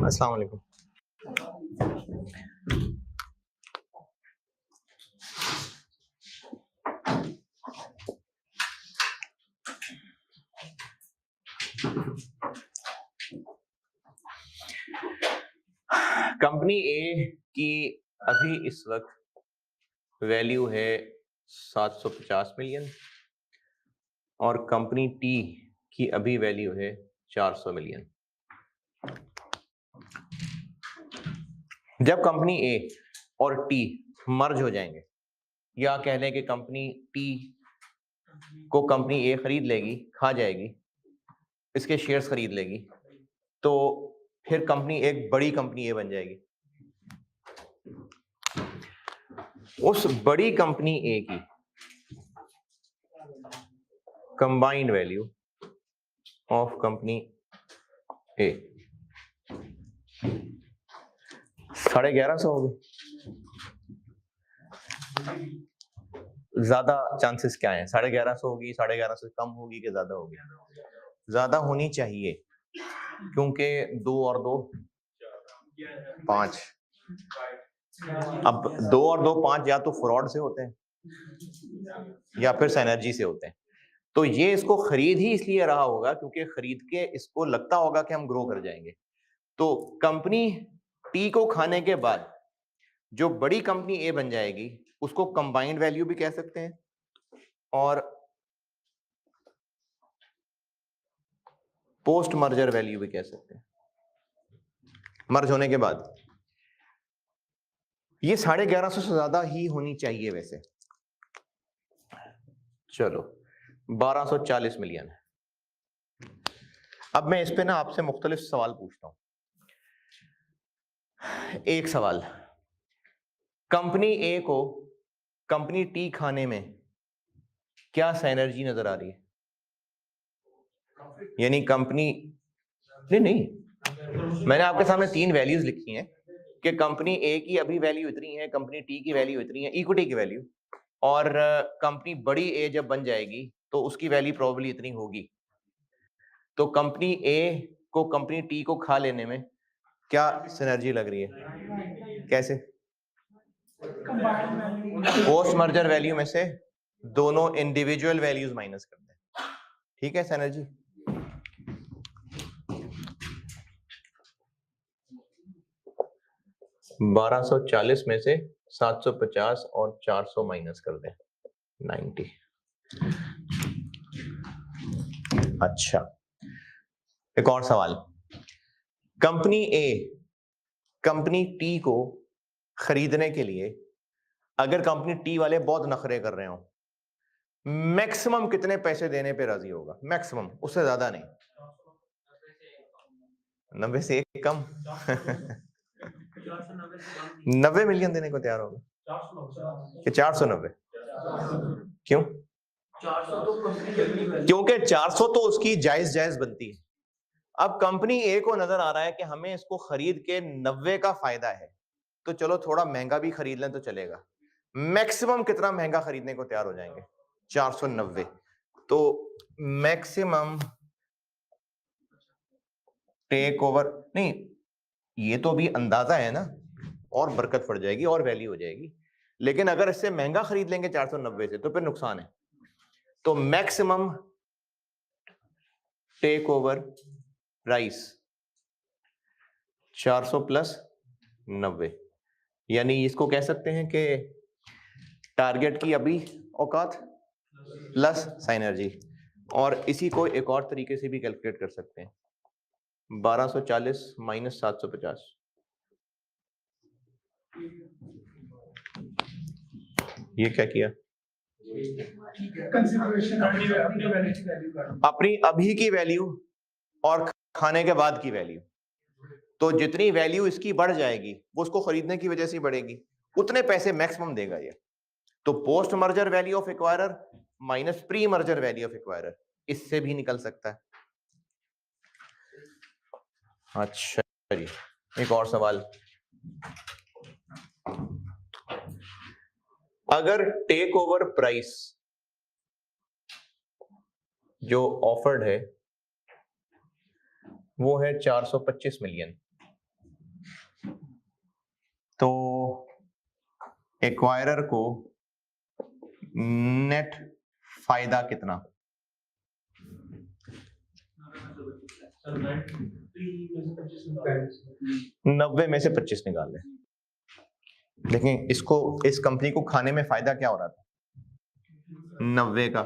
अस्सलाम वालेकुम। कंपनी ए की अभी इस वक्त वैल्यू है 750 मिलियन और कंपनी टी की अभी वैल्यू है 400 मिलियन। जब कंपनी ए और टी मर्ज हो जाएंगे, या कह लें कि कंपनी टी को कंपनी ए खरीद लेगी, खा जाएगी, इसके शेयर्स खरीद लेगी, तो फिर कंपनी एक बड़ी कंपनी ए बन जाएगी। उस बड़ी कंपनी ए की कंबाइंड वैल्यू ऑफ कंपनी ए 1150 होगी। ज्यादा चांसेस क्या है? 1150 होगी, 1150 से कम होगी कि ज्यादा होगी? ज्यादा होनी चाहिए, क्योंकि 2 और 2 5। अब 2 और 2 5 या तो फ्रॉड से होते हैं या फिर सिनर्जी से होते हैं। तो ये इसको खरीद ही इसलिए रहा होगा क्योंकि खरीद के इसको लगता होगा कि हम ग्रो कर जाएंगे। तो कंपनी टी को खाने के बाद जो बड़ी कंपनी ए बन जाएगी उसको कंबाइंड वैल्यू भी कह सकते हैं, और पोस्ट मर्जर वैल्यू भी कह सकते हैं। मर्ज होने के बाद ये 1150 से ज्यादा ही होनी चाहिए वैसे। चलो 1240 मिलियन है। अब मैं इस पे ना आपसे मुख्तलिफ सवाल पूछता हूं। एक सवाल, कंपनी ए को कंपनी टी खाने में क्या सिनर्जी नजर आ रही है? यानी कंपनी नहीं, मैंने आपके सामने 3 वैल्यूज लिखी हैं कि कंपनी ए की अभी वैल्यू इतनी है, कंपनी टी की वैल्यू इतनी है, इक्विटी की वैल्यू, और कंपनी बड़ी ए जब बन जाएगी तो उसकी वैल्यू प्रोबेबली इतनी होगी। तो कंपनी ए को कंपनी टी को खा लेने में क्या सिनर्जी लग रही है? कैसे? पोस्ट मर्जर वैल्यू में से दोनों इंडिविजुअल वैल्यूज माइनस कर दें। ठीक है सिनर्जी? $1240 में से 750 और 400 माइनस कर दें, 90। अच्छा, एक और सवाल, कंपनी ए कंपनी टी को खरीदने के लिए अगर कंपनी टी वाले बहुत नखरे कर रहे हो, मैक्सिमम कितने पैसे देने पे राजी होगा? मैक्सिमम, उससे ज्यादा नहीं। 90 से एक कम। 90 मिलियन देने को तैयार होगा कि 490? क्यों? क्योंकि 400 तो उसकी जायज जायज बनती है। अब कंपनी ए को नजर आ रहा है कि हमें इसको खरीद के 90 का फायदा है, तो चलो थोड़ा महंगा भी खरीद लें तो चलेगा। मैक्सिमम कितना महंगा खरीदने को तैयार हो जाएंगे? 490। तो मैक्सिमम टेक ओवर नहीं, ये तो भी अंदाजा है ना, और बरकत पड़ जाएगी और वैल्यू हो जाएगी। लेकिन अगर इससे महंगा खरीद लेंगे 490 से तो फिर नुकसान है। तो maximum take over price 400 plus 90, यानी इसको कह सकते हैं कि टारगेट की अभी औकात प्लस साइनर्जी। और इसी को एक और तरीके से भी कैलकुलेट कर सकते हैं, 1240 माइनस 750। ये क्या किया? अपनी अभी की वैल्यू और खाने के बाद की वैल्यू, तो जितनी वैल्यू इसकी बढ़ जाएगी वो उसको खरीदने की वजह से बढ़ेगी, उतने पैसे मैक्सिमम देगा ये। तो post merger value of acquirer minus pre merger value of acquirer, इससे भी निकल सकता है। अच्छा जी, एक और सवाल, अगर टेक ओवर प्राइस जो ऑफर्ड है वो है 425 मिलियन, तो एक्वायरर को नेट फायदा कितना? 90 में से 25 निकाल लें। देखें इसको, इस कंपनी को खाने में फायदा क्या हो रहा था? 90 का।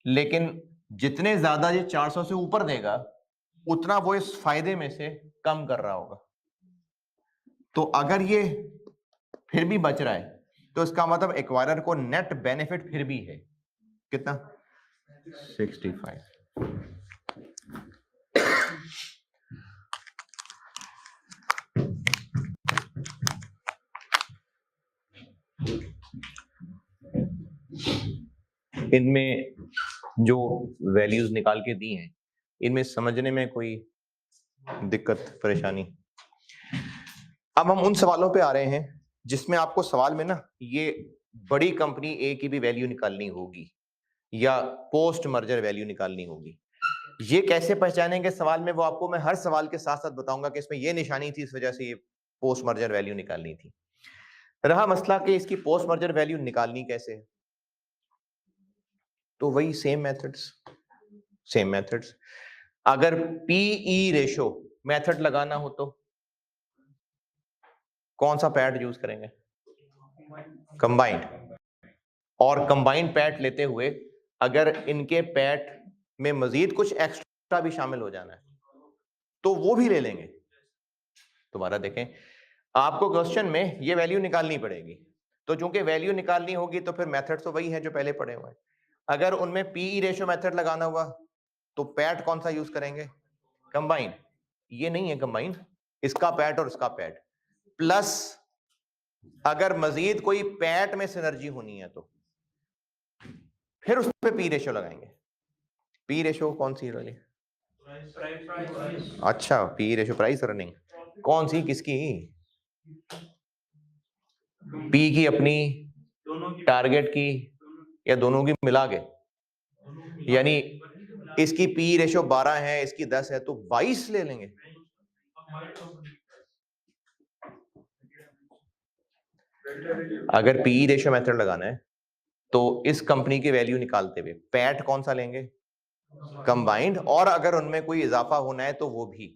लेकिन जितने ज्यादा ये 400 से ऊपर देगा उतना वो इस फायदे में से कम कर रहा होगा। तो अगर ये फिर भी बच रहा है तो इसका मतलब एक्वायरर को नेट बेनिफिट फिर भी है कितना? 65। इनमें जो वैल्यूज निकाल के दी हैं इनमें समझने में कोई दिक्कत परेशानी? अब हम उन सवालों पे आ रहे हैं जिसमें आपको सवाल में ना ये बड़ी कंपनी ए की भी वैल्यू निकालनी होगी या पोस्ट मर्जर वैल्यू निकालनी होगी। ये कैसे पहचानेंगे सवाल में, वो आपको मैं हर सवाल के साथ साथ बताऊंगा कि इसमें ये निशानी थी, इस वजह से ये पोस्ट मर्जर वैल्यू निकालनी थी। रहा मसला कि इसकी पोस्ट मर्जर वैल्यू निकालनी कैसे है, तो वही सेम मेथड्स। अगर पीई रेशो मेथड लगाना हो तो कौन सा पैड यूज करेंगे? कंबाइंड। और कंबाइंड पैड लेते हुए अगर इनके पैड में मजीद कुछ एक्स्ट्रा भी शामिल हो जाना है तो वो भी ले लेंगे। दोबारा देखें, आपको क्वेश्चन में ये वैल्यू निकालनी पड़ेगी, तो चूंकि वैल्यू निकालनी होगी तो फिर मेथड तो वही है जो पहले पढ़े हुए हैं। अगर उनमें पीई रेशो मेथड लगाना होगा तो पैड कौन सा यूज करेंगे? कंबाइंड। ये नहीं है कंबाइंड, इसका पैड और इसका पैड प्लस अगर मजीद कोई पैट में सिनर्जी होनी है तो फिर उस पर पी रेशो लगाएंगे। पी रेशो कौन सी वाली? अच्छा, पी रेशो प्राइस रनिंग कौन सी, किसकी? पी की अपनी, टारगेट की, या दोनों की मिला के? यानी इसकी पी रेशो 12 है, इसकी 10 है, तो 22 ले लेंगे। अगर पीई रेशो मेथड लगाना है तो इस कंपनी की वैल्यू निकालते हुए पैट कौन सा लेंगे? कंबाइंड। और अगर उनमें कोई इजाफा होना है तो वो भी।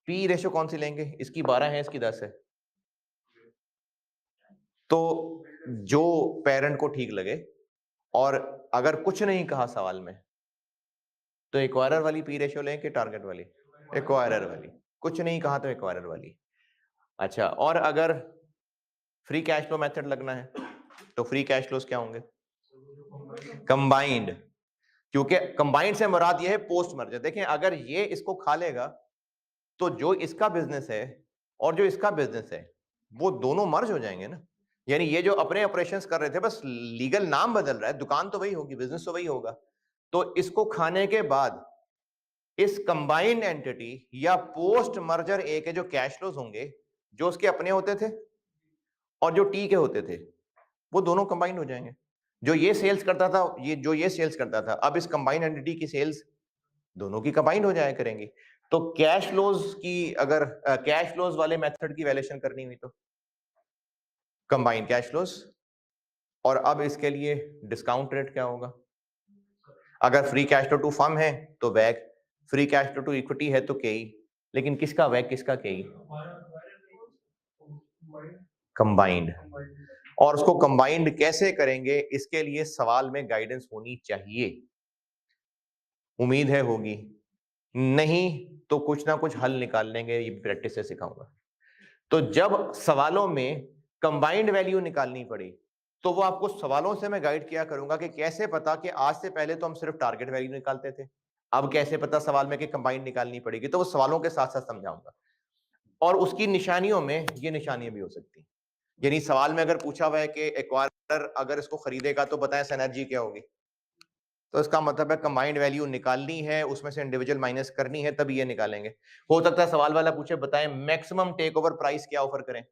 पी रेशो कौन सी लेंगे? इसकी 12 है, इसकी 10 है। तो जो पेरेंट को ठीक लगे, और अगर कुछ नहीं कहा सवाल में तो एक्वायरर वाली पी रेशो लें कि टारगेट वाली? एक्वायरर वाली। कुछ नहीं कहा तो एक्वायरर वाली। अच्छा, और अगर फ्री कैश फ्लो मेथड लगना है तो फ्री कैश फ्लोस क्या होंगे? कंबाइंड। क्योंकि कंबाइंड से मुराद ये है पोस्ट मर्जर। देखें, अगर ये इसको खा लेगा तो जो इसका बिजनेस है और जो इसका बिजनेस है वो दोनों मर्ज हो जाएंगे ना। यानी ये जो अपने ऑपरेशंस कर रहे थे, बस लीगल नाम बदल रहा है, दुकान तो वही होगी, बिजनेस तो वही होगा। तो इसको खाने के बाद इस कंबाइंड एंटिटी या पोस्ट मर्जर ए के जो कैश फ्लोज होंगे, जो उसके अपने होते थे और जो टी के होते थे, वो दोनों कंबाइंड हो जाएंगे। जो ये सेल्स करता था, ये सेल्स करता था, अब इस कंबाइंड एंटिटी की सेल्स दोनों की कंबाइंड हो जाया करेंगी। तो कैश फ्लोज की, अगर कैश फ्लोज वाले मेथड की वैल्यूएशन करनी हुई तो कंबाइंड कैश फ्लोज। और अब इसके लिए डिस्काउंट रेट क्या होगा? अगर free cash flow to firm है तो वैग, free cash flow to equity है तो केई। लेकिन किसका वैग, किसका केई? कंबाइंड। और उसको कंबाइंड कैसे करेंगे, इसके लिए सवाल में गाइडेंस होनी चाहिए। उम्मीद है होगी, नहीं तो कुछ ना कुछ हल निकाल लेंगे, ये प्रैक्टिस से सिखाऊंगा। तो जब सवालों में कंबाइंड वैल्यू निकालनी पड़ी तो वो आपको सवालों से मैं गाइड किया करूंगा कि कैसे पता कि आज से पहले तो हम सिर्फ टारगेट वैल्यू निकालते थे, अब कैसे पता सवाल में कि कंबाइंड निकालनी पड़ेगी। तो वो सवालों के साथ साथ समझाऊंगा। और उसकी निशानियों में ये निशानियां भी हो सकती, यानी सवाल में अगर पूछा हुआ है कि एक्वायरर अगर इसको खरीदेगा तो बताएं सिनर्जी क्या होगी, तो इसका मतलब है कंबाइंड वैल्यू निकालनी है, उसमें से इंडिविजुअल माइनस करनी है, तभी ये निकालेंगे। हो सकता है सवाल वाला पूछे बताएं मैक्सिमम टेक ओवर प्राइस क्या ऑफर करें,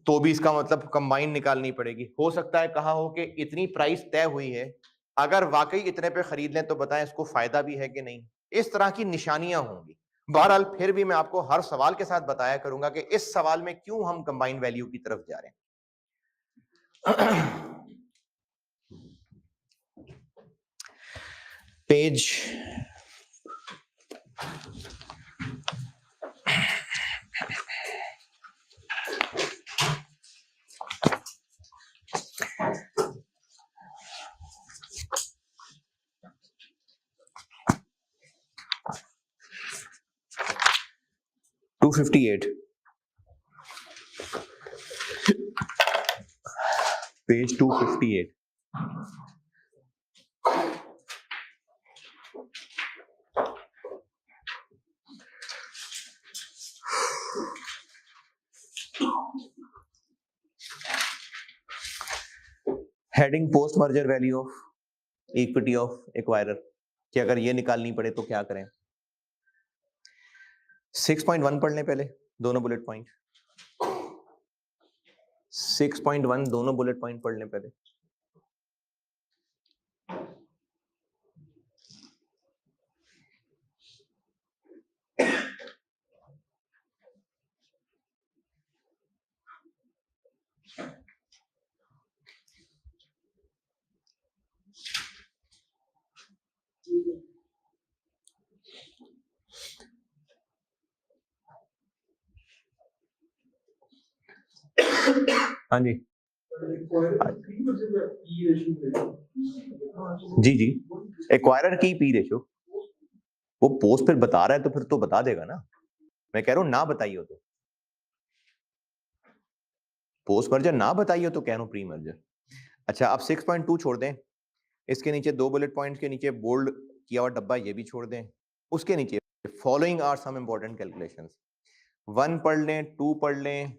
तो भी इसका मतलब कंबाइंड निकालनी पड़ेगी। हो सकता है कहा हो कि इतनी प्राइस तय हुई है, अगर वाकई इतने पे खरीद लें तो बताएं इसको फायदा भी है कि नहीं। इस तरह की निशानियां होंगी बहरहाल फिर भी मैं आपको हर सवाल के साथ बताया करूंगा कि इस सवाल में क्यों हम कंबाइंड वैल्यू की तरफ जा रहे हैं। Page 258, page 258। Heading post merger value of equity of acquirer कि अगर ये निकालनी पड़े तो क्या करें। 6.1 पढ़ लें पहले, दोनों बुलेट पॉइंट। 6.1 दोनों बुलेट पॉइंट पढ़ लें पहले। हाँ जी जी जी, एक्वायरर की पी रेशो वो पोस्ट फिर बता रहा है तो फिर तो बता देगा ना। मैं कह रहा हूं ना बताइए तो, पोस्ट मर्जर ना बताइए तो कह रहा हूं प्री मर्जर। अच्छा, अब 6.2 छोड़ दें, इसके नीचे दो बुलेट पॉइंट के नीचे बोल्ड किया हुआ डब्बा ये भी छोड़ दें। उसके नीचे following are some important calculations. 1 पढ़ लें, 2 पढ़ लें,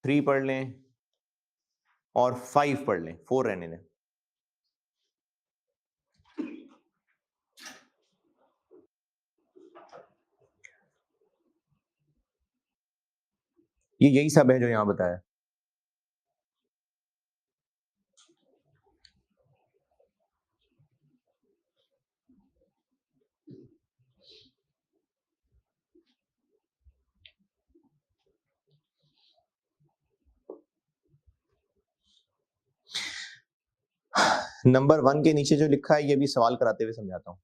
3 पढ़ लें और 5 पढ़ लें, 4 रहने दें। ये यही सब है जो यहां बताया। नंबर 1 के नीचे जो लिखा है ये भी सवाल कराते हुए समझाता हूं।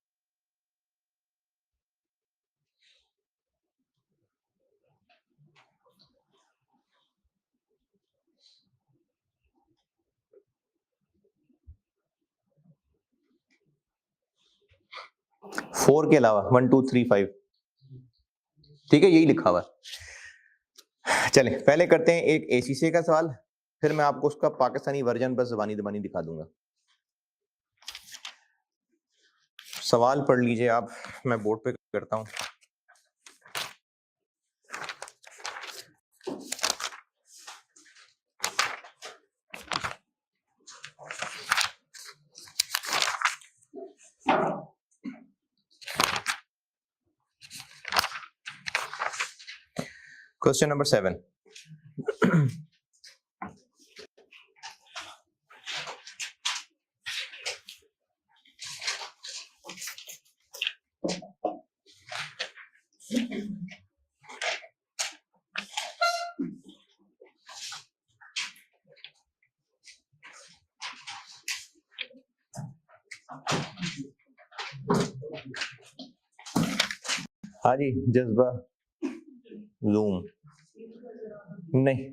फोर के अलावा 1 2 3 5, ठीक है, यही लिखा हुआ है। चले पहले करते हैं एक एसीसी का सवाल, फिर मैं आपको उसका पाकिस्तानी वर्जन बस जबानी दबानी दिखा दूंगा। सवाल पढ़ लीजिए आप, मैं बोर्ड पे करता हूं। Question number 7। हाँ जी, जज्बा लूम नहीं,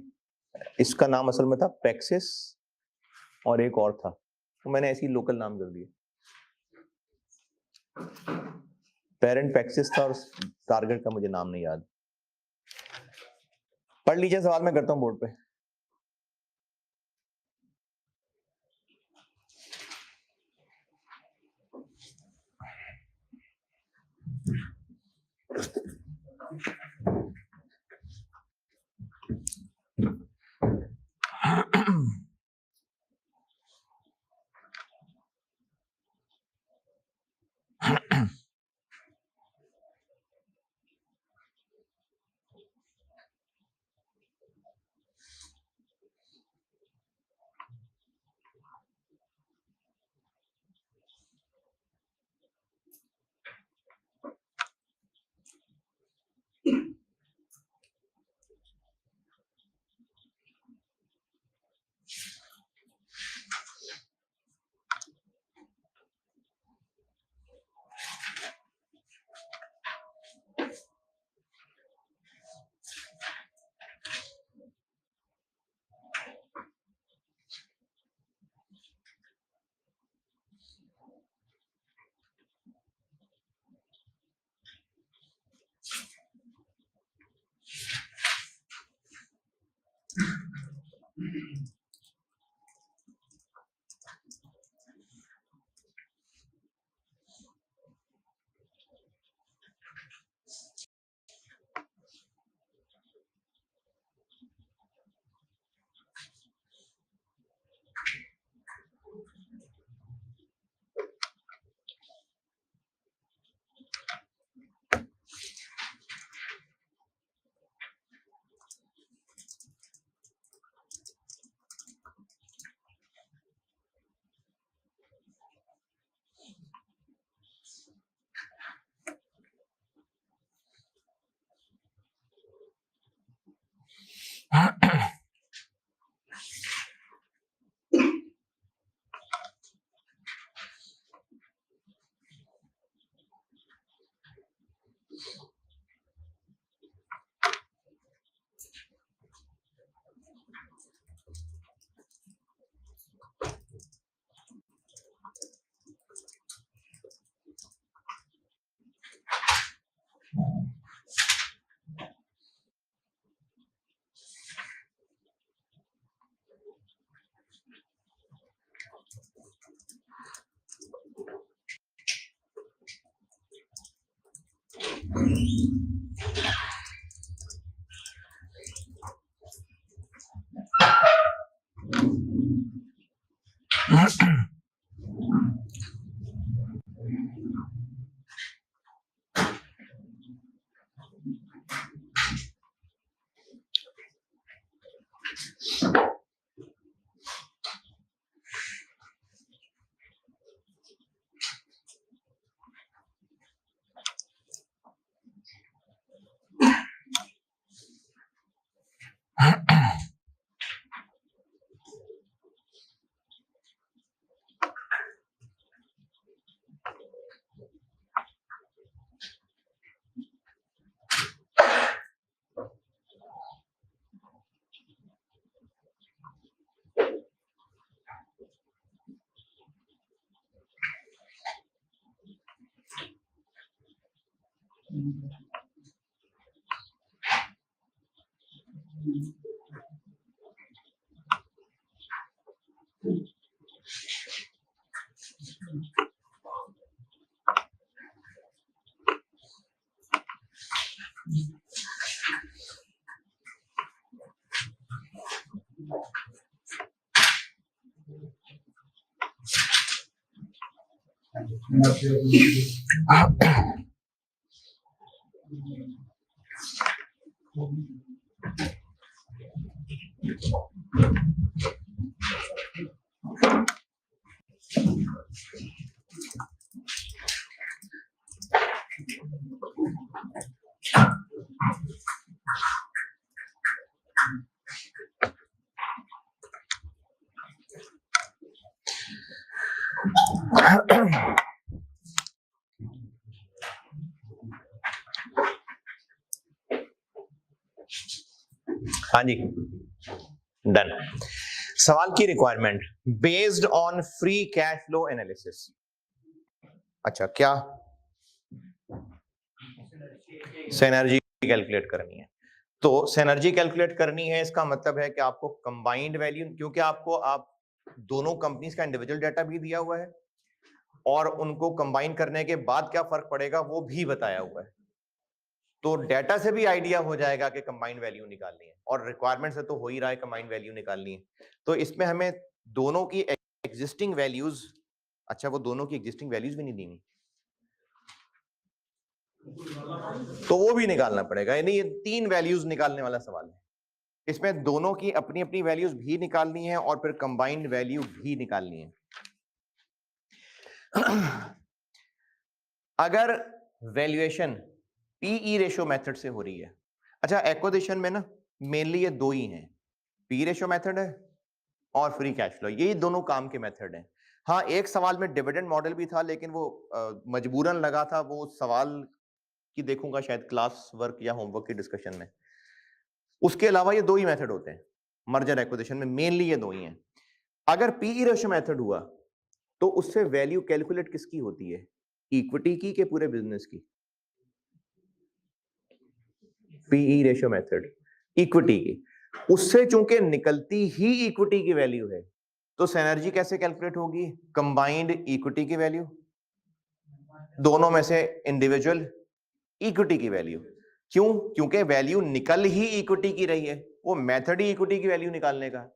इसका नाम असल में था पैक्सिस और एक और था, तो मैंने ऐसी लोकल नाम कर दिया। पेरेंट पैक्सिस था और टारगेट का मुझे नाम नहीं याद। पढ़ लीजिए सवाल, मैं करता हूं बोर्ड पे। हाँ जी, डन। सवाल की requirement based on free cash flow analysis. अच्छा, क्या सिनर्जी कैलकुलेट करनी है? तो सिनर्जी कैलकुलेट करनी है, इसका मतलब है कि आपको कंबाइंड वैल्यू, क्योंकि आपको आप दोनों कंपनीज का इंडिविजुअल डाटा भी दिया हुआ है और उनको कंबाइन करने के बाद क्या फर्क पड़ेगा वो भी बताया हुआ है, तो डाटा से भी आइडिया हो जाएगा कि कंबाइंड वैल्यू निकालनी है, और रिक्वायरमेंट से तो हो ही रहा है कंबाइंड वैल्यू निकालनी है। तो इसमें हमें दोनों की एग्जिस्टिंग वैल्यूज, अच्छा वो दोनों की एग्जिस्टिंग वैल्यूज भी नहीं दी हुई, तो वो भी निकालना पड़ेगा। यानी ये 3 वैल्यूज निकालने वाला सवाल है। इसमें दोनों की अपनी अपनी वैल्यूज भी निकालनी है और फिर कंबाइंड वैल्यू भी निकालनी है। अगर वैल्यूएशन पीई रेशियो मेथड से हो रही है, अच्छा एक्विजिशन में ना मेनली ये दो ही हैं, पी रेशियो मेथड है और फ्री कैश फ्लो, यही दोनों काम के मेथड हैं। हाँ, एक सवाल में डिविडेंड मॉडल भी था, लेकिन वो मजबूरन लगा था, वो सवाल की देखूंगा शायद क्लास वर्क या होमवर्क की डिस्कशन में। उसके अलावा ये दो ही मेथड होते हैं मर्जर एक्विजिशन में, मेनली ये दो ही हैं। अगर पीई रेशियो मेथड हुआ तो उससे वैल्यू कैलकुलेट किसकी होती है? इक्विटी की के पूरे बिजनेस की? पीई रेशियो मेथड इक्विटी की। उससे चूंकि निकलती ही इक्विटी की वैल्यू है, तो सिनर्जी कैसे कैलकुलेट होगी? कंबाइंड इक्विटी की वैल्यू, दोनों में से इंडिविजुअल इक्विटी की वैल्यू। क्यों? क्योंकि वैल्यू निकल ही इक्विटी की रही है, वो मेथड ही इक्विटी की वैल्यू निकालने का।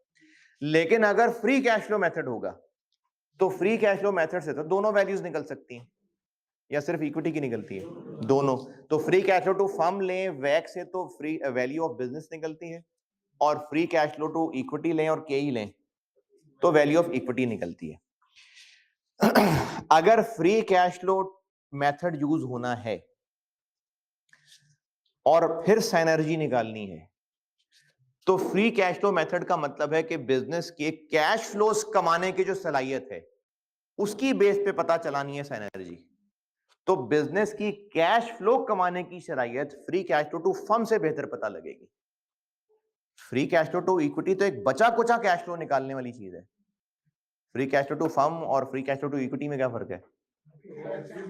लेकिन अगर फ्री कैश फ्लो मेथड होगा तो फ्री कैश फ्लो मेथड से तो दोनों वैल्यूज निकल सकती हैं, या सिर्फ इक्विटी की निकलती है? दोनों। तो free cash flow to firm लें वैक से तो फ्री वैल्यू ऑफ बिजनेस निकलती है, और free cash flow to equity लें और के ही लें तो वैल्यू ऑफ इक्विटी निकलती है। अगर free cash flow method use होना है और फिर सिनर्जी निकालनी है, तो फ्री कैश फ्लो मेथड का मतलब है कि बिजनेस के कैश फ्लोस कमाने की जो सलाहियत है उसकी बेस पे पता चलानी है सिनर्जी। तो बिजनेस की कैश फ्लो कमाने की सलाहियत free cash flow to firm से बेहतर पता लगेगी। Free cash flow to equity तो एक बचा कुचा कैश फ्लो निकालने वाली चीज है। Free cash flow to firm और free cash flow to equity में क्या फर्क है?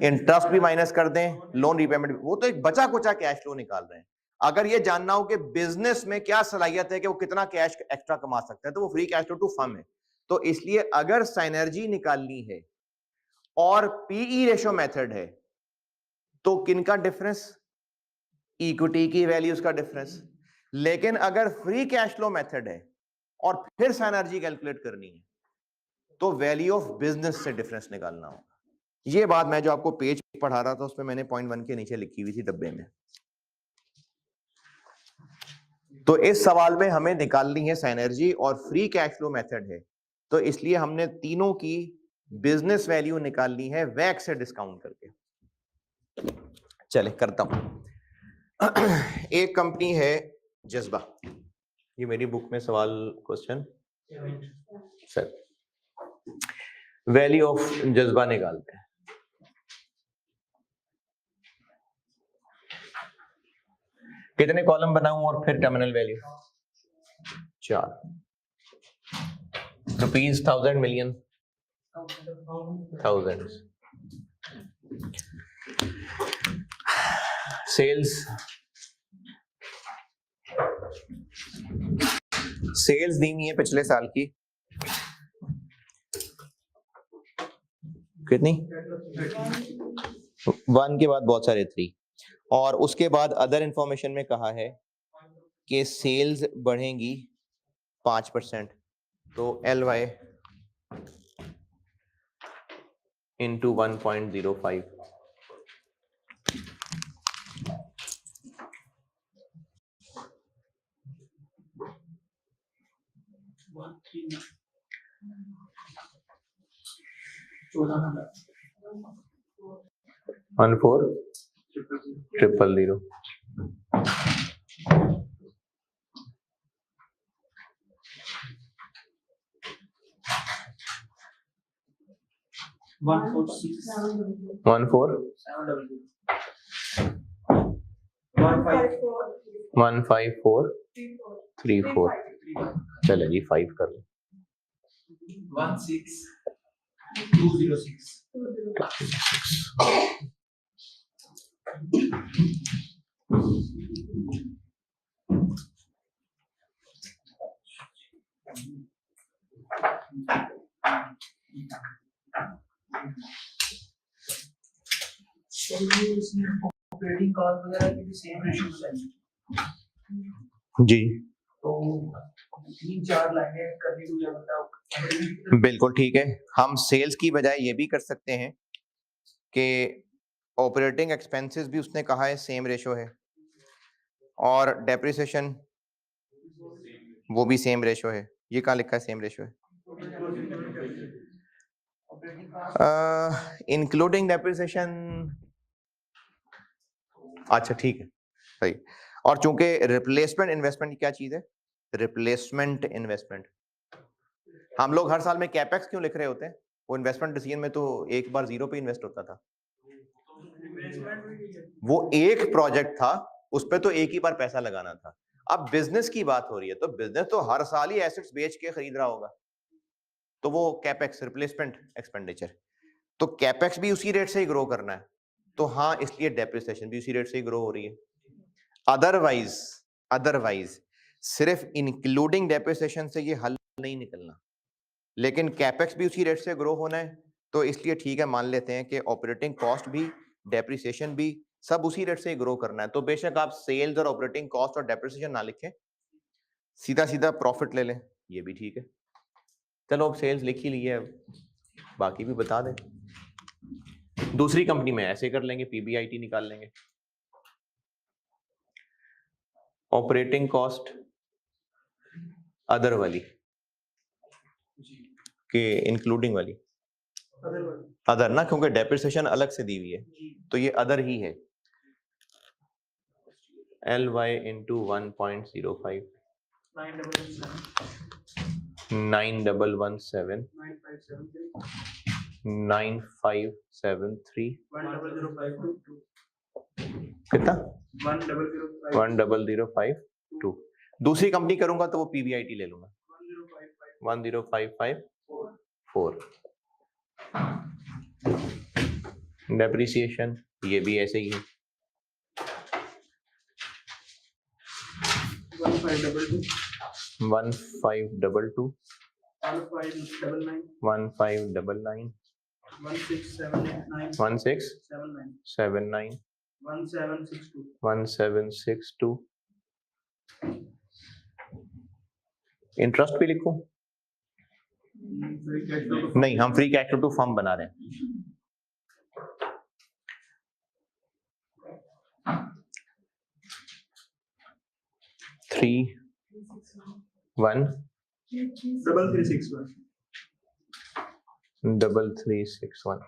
इंटरेस्ट भी माइनस कर दें, लोन रिपेमेंट, वो तो एक बचा कुचा कैश फ्लो निकाल रहे हैं। अगर ये जानना हो कि बिजनेस में क्या सलाहियत है कि वो कितना कैश एक्स्ट्रा कमा सकता है, तो वो free cash flow to firm है। तो इसलिए अगर सिनर्जी निकालनी है और पीई रेशो मेथड है, तो किनका डिफरेंस? इक्विटी की वैल्यूज का डिफरेंस। लेकिन अगर फ्री कैश फ्लो मेथड है और फिर सिनर्जी कैलकुलेट करनी है, तो वैल्यू ऑफ बिजनेस से डिफरेंस निकालना होगा। ये बात मैं जो आपको पेज पढ़ा रहा था उसमें मैंने पॉइंट 1 के नीचे लिखी हुई थी डब्बे में। तो इस सवाल में हमें निकालनी है सिनर्जी और फ्री कैश फ्लो मेथड है, तो इसलिए हमने तीनों की बिजनेस वैल्यू निकालनी है वैक से डिस्काउंट करके। चले करता हूं। एक कंपनी है जज्बा, ये मेरी बुक में सवाल क्वेश्चन सर, वैल्यू ऑफ जज्बा निकालते हैं। कितने कॉलम बनाऊं और फिर terminal value? 4। Rupees 1000 million thousands. Sales दी हुई है पिछले साल की कितनी? 1 के बाद बहुत सारे 3, और उसके बाद अदर इंफॉर्मेशन में कहा है कि सेल्स बढ़ेंगी 5%, तो LY into 1.05। One 4 000। One four 15434। चले जी 5 कर लो। 16206। ऑपरेटिंग कॉस्ट वगैरह की भी सेम रेशियो चाहिए जी, तो 3-4 लाइनें करनी मुझे बताओ। बिल्कुल ठीक है। हम सेल्स की बजाय ये भी कर सकते हैं कि ऑपरेटिंग एक्सपेंसेस भी उसने कहा है सेम रेशो है, और डेप्रिसिएशन वो भी सेम रेशो है। ये कहाँ लिखा है सेम रेशो है? इंक्लूडिंग डेप्रिसिएशन, अच्छा ठीक है सही। और चूंकि रिप्लेसमेंट इन्वेस्टमेंट क्या चीज है? Replacement investment. हम लोग हर साल में कैपेक्स क्यों लिख रहे होते हैं? वो इन्वेस्टमेंट डिसीजन में तो एक बार 0 पे इन्वेस्ट होता था। वो एक प्रोजेक्ट था, उस पे तो एक ही बार पैसा लगाना था। अब बिजनेस की बात हो रही है, तो बिजनेस तो हर साल ही एसेट्स बेच के खरीद रहा होगा, तो वो कैपेक्स रिप्लेसमेंट एक्सपेंडिचर, तो कैपेक्स भी उसी रेट से ही ग्रो करना है, तो हाँ इसलिए डेप्रिसिएशन भी उसी रेट से ही ग्रो हो रही है। अदरवाइज सिर्फ इंक्लूडिंग डेप्रिसिएशन से ये हल नहीं निकलना, लेकिन कैपेक्स भी उसी रेट से ग्रो होना है, तो इसलिए ठीक है मान लेते हैं कि ऑपरेटिंग कॉस्ट भी डेप्रिसिएशन भी सब उसी रेट से ग्रो करना है। तो बेशक आप सेल्स और ऑपरेटिंग कॉस्ट और डेप्रिसिएशन ना लिखें, सीधा सीधा प्रॉफिट ले लें, ये भी ठीक है। चलो अब सेल्स लिख ही ली है, बाकी भी बता दें। दूसरी कंपनी में ऐसे कर लेंगे, पीबीआईटी निकाल लेंगे। ऑपरेटिंग कॉस्ट अदर वाली के इंक्लूडिंग वाली, अदर ना, क्योंकि डेप्रिसिएशन अलग से दी हुई है तो ये अदर ही है। LY into 1.05 9117 9573 कितना 10052। दूसरी कंपनी करूंगा तो वो पीबीआईटी ले लूंगा 10554। डेप्रिसिएशन ये भी ऐसे ही है 1522 1599 1679 1762। इंटरेस्ट भी लिखूं? नहीं, हम free cash flow to firm बना रहे हैं। थ्री वन 3361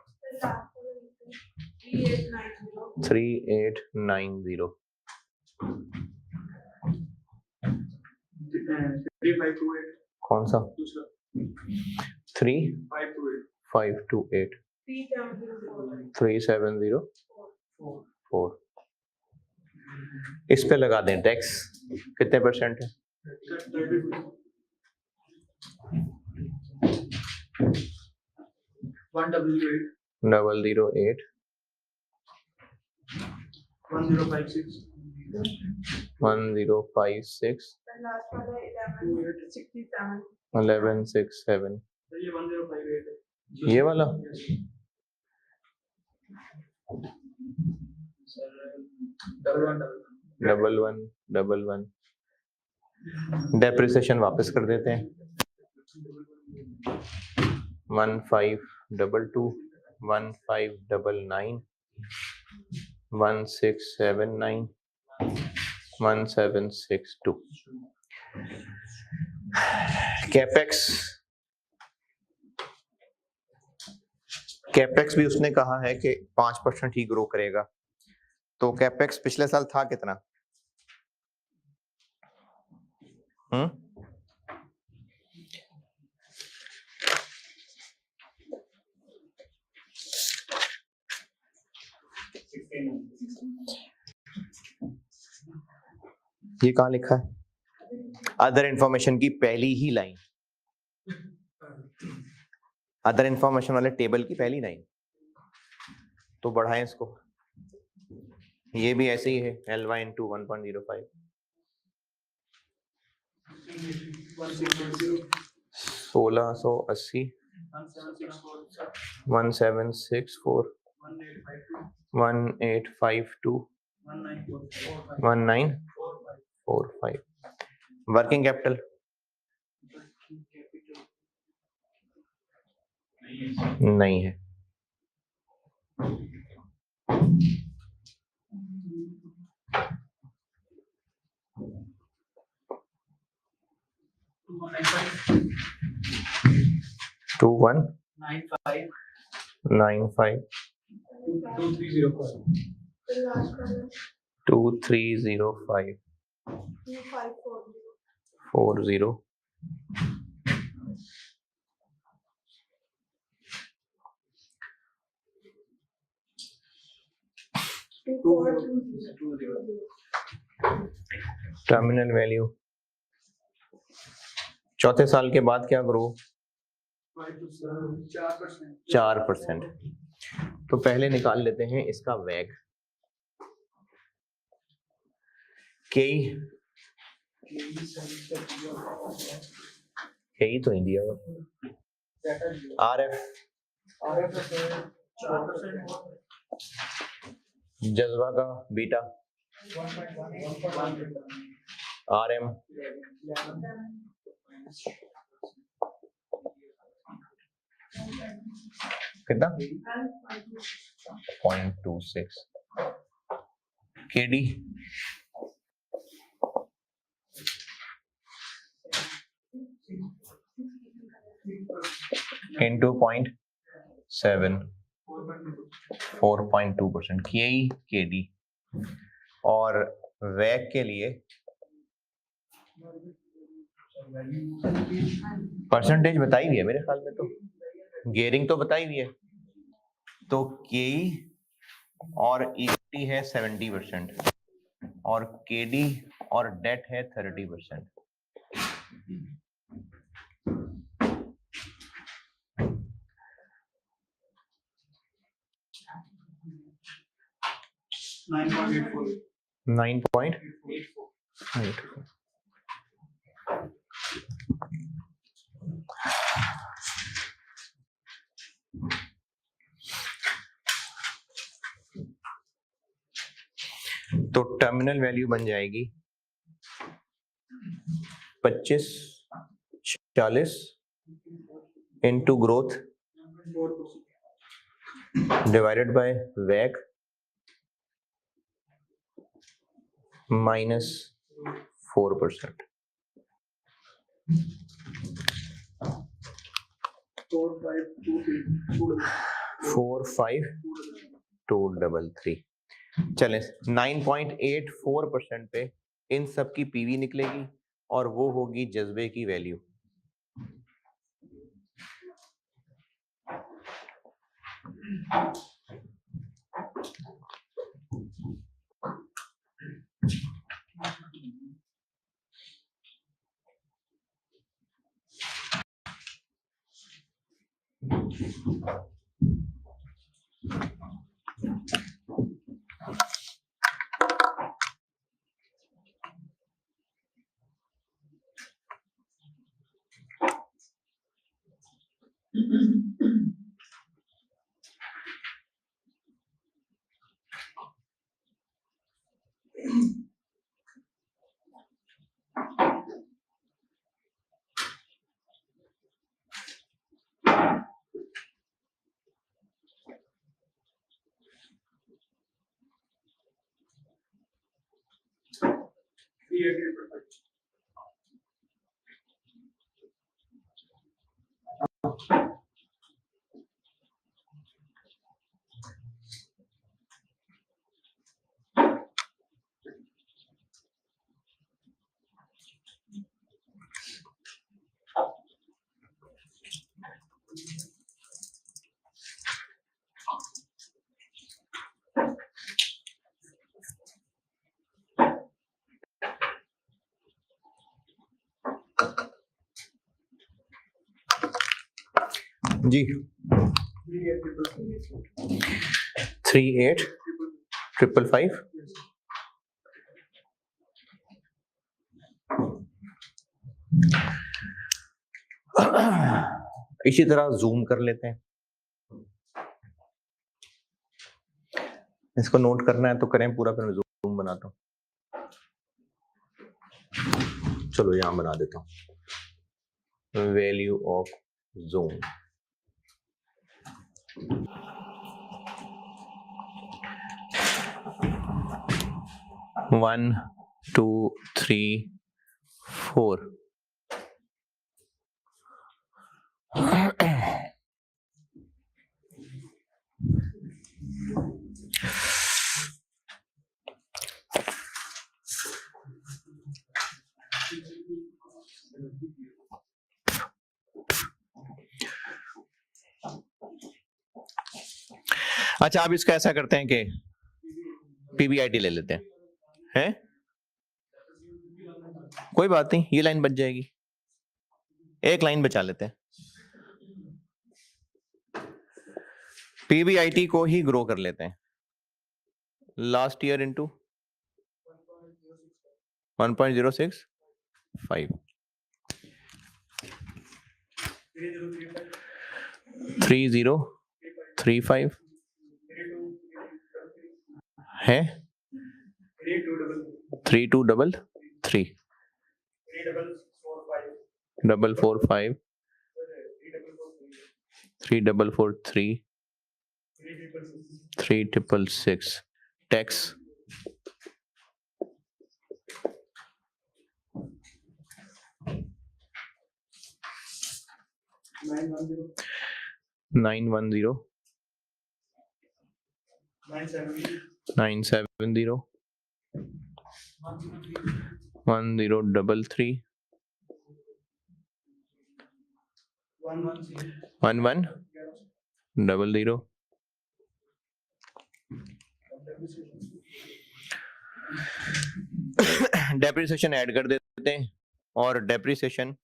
3890 कौन सा 3528 3704। इस पे लगा दें टैक्स, कितने परसेंट है? 1008 1056 1167 ये वाला डबल वन। डेप्रिसिएशन वापस कर देते हैं 1522 1599 1679 1762। कैपेक्स भी उसने कहा है कि 5% ही ग्रो करेगा, तो कैपेक्स पिछले साल था कितना? ये कहाँ लिखा है? अदर इंफॉर्मेशन की पहली ही लाइन, अदर इंफॉर्मेशन वाले टेबल की पहली लाइन। तो बढ़ाएं इसको, ये भी ऐसे ही है LY into 1.05 1680 1764 1852 1945। वर्किंग कैपिटल नहीं है। Two one 95 2305 40 terminal value. चौथे साल के बाद क्या ग्रो? 4%। तो पहले निकाल लेते हैं इसका वैग। के यही तो नहीं दिया हुआ। RF जज्बा का बीटा, RM कितना 0.26, KD into 0.7, 4.2%, KE KD। और वैक के लिए परसेंटेज बताई हुई है मेरे ख्याल में, तो गेयरिंग तो बताई हुई है, तो KE और इक्विटी है 70% और KD और डेट है 30%। Nine point 84। तो टर्मिनल वैल्यू बन जाएगी 2540 इंटू ग्रोथ डिवाइडेड बाय वैक माइनस 4%। 45233। चले 9.84% पे इन सब की पीवी निकलेगी और वो होगी जज्बे की वैल्यू। जी 38555। इसी तरह जूम कर लेते हैं, इसको नोट करना है तो करें पूरा, फिर जूम बनाता हूं। चलो यहां बना देता हूं value of zone. One two three four. अच्छा, अब इसका ऐसा करते हैं कि पीबीआईटी ले लेते हैं, कोई बात नहीं, ये लाइन बच जाएगी, एक लाइन बचा लेते हैं। पीबीआईटी को ही ग्रो कर लेते हैं, लास्ट ईयर इंटू 1.06 5 3035 है 3233 445 3443 3666 टैक्स 910 970 1033 1100 डेप्रिसिएशन ऐड कर देते हैं और depreciation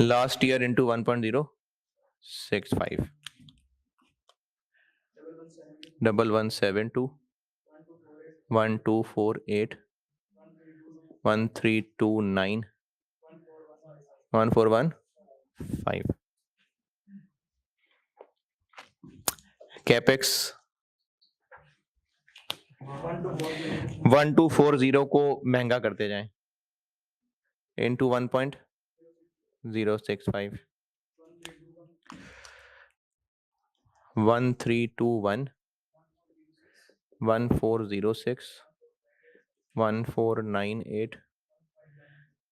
last year into 1.065 1172 1248 1329 1415 capex 1240 को महंगा करते जाएं इनटू 1.065 1321 1406 1498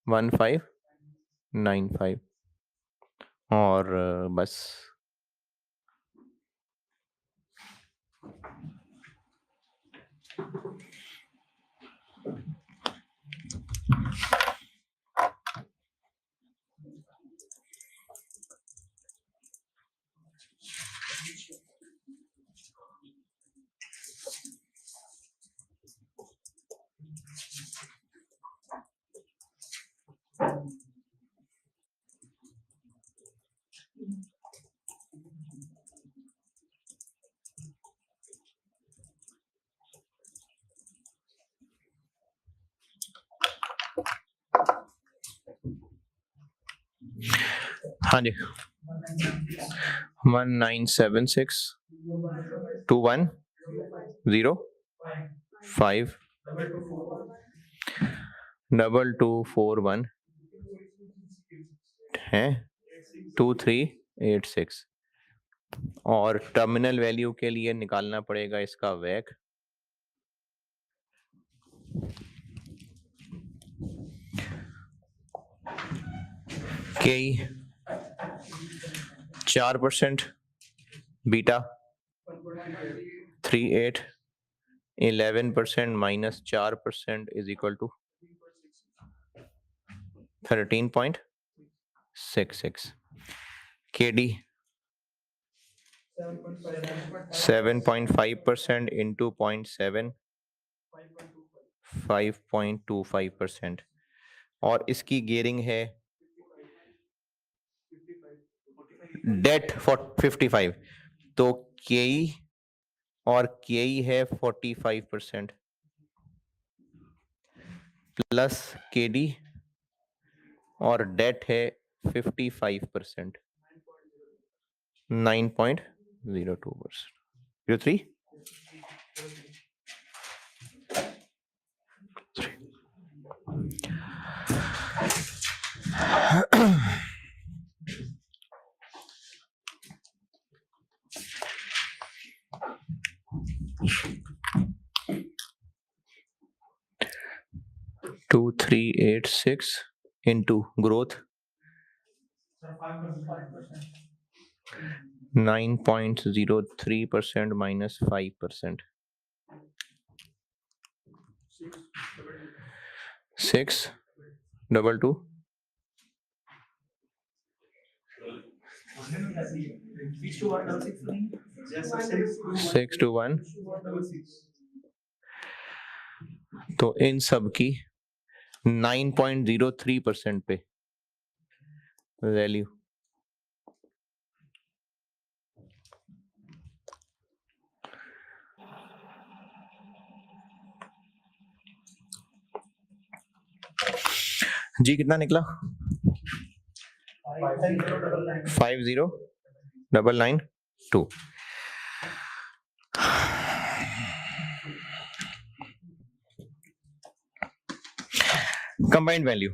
1595 और बस हाँ जी 1976 2105 2241 है 2386 और टर्मिनल वैल्यू के लिए निकालना पड़ेगा इसका वैक के 4% beta 38 11% minus 4% is equal to 13.66 KD 7.5% into 0.7 5.25% और इसकी गेयरिंग है डेट 55 तो KE और KE है 45% प्लस KD और डेट है 55% 9.02%. 03? 2386 into growth 9.03% minus 5%. 622 621 तो इन सब की 9.03% पे वैल्यू जी कितना निकला? 50992। कंबाइंड वैल्यू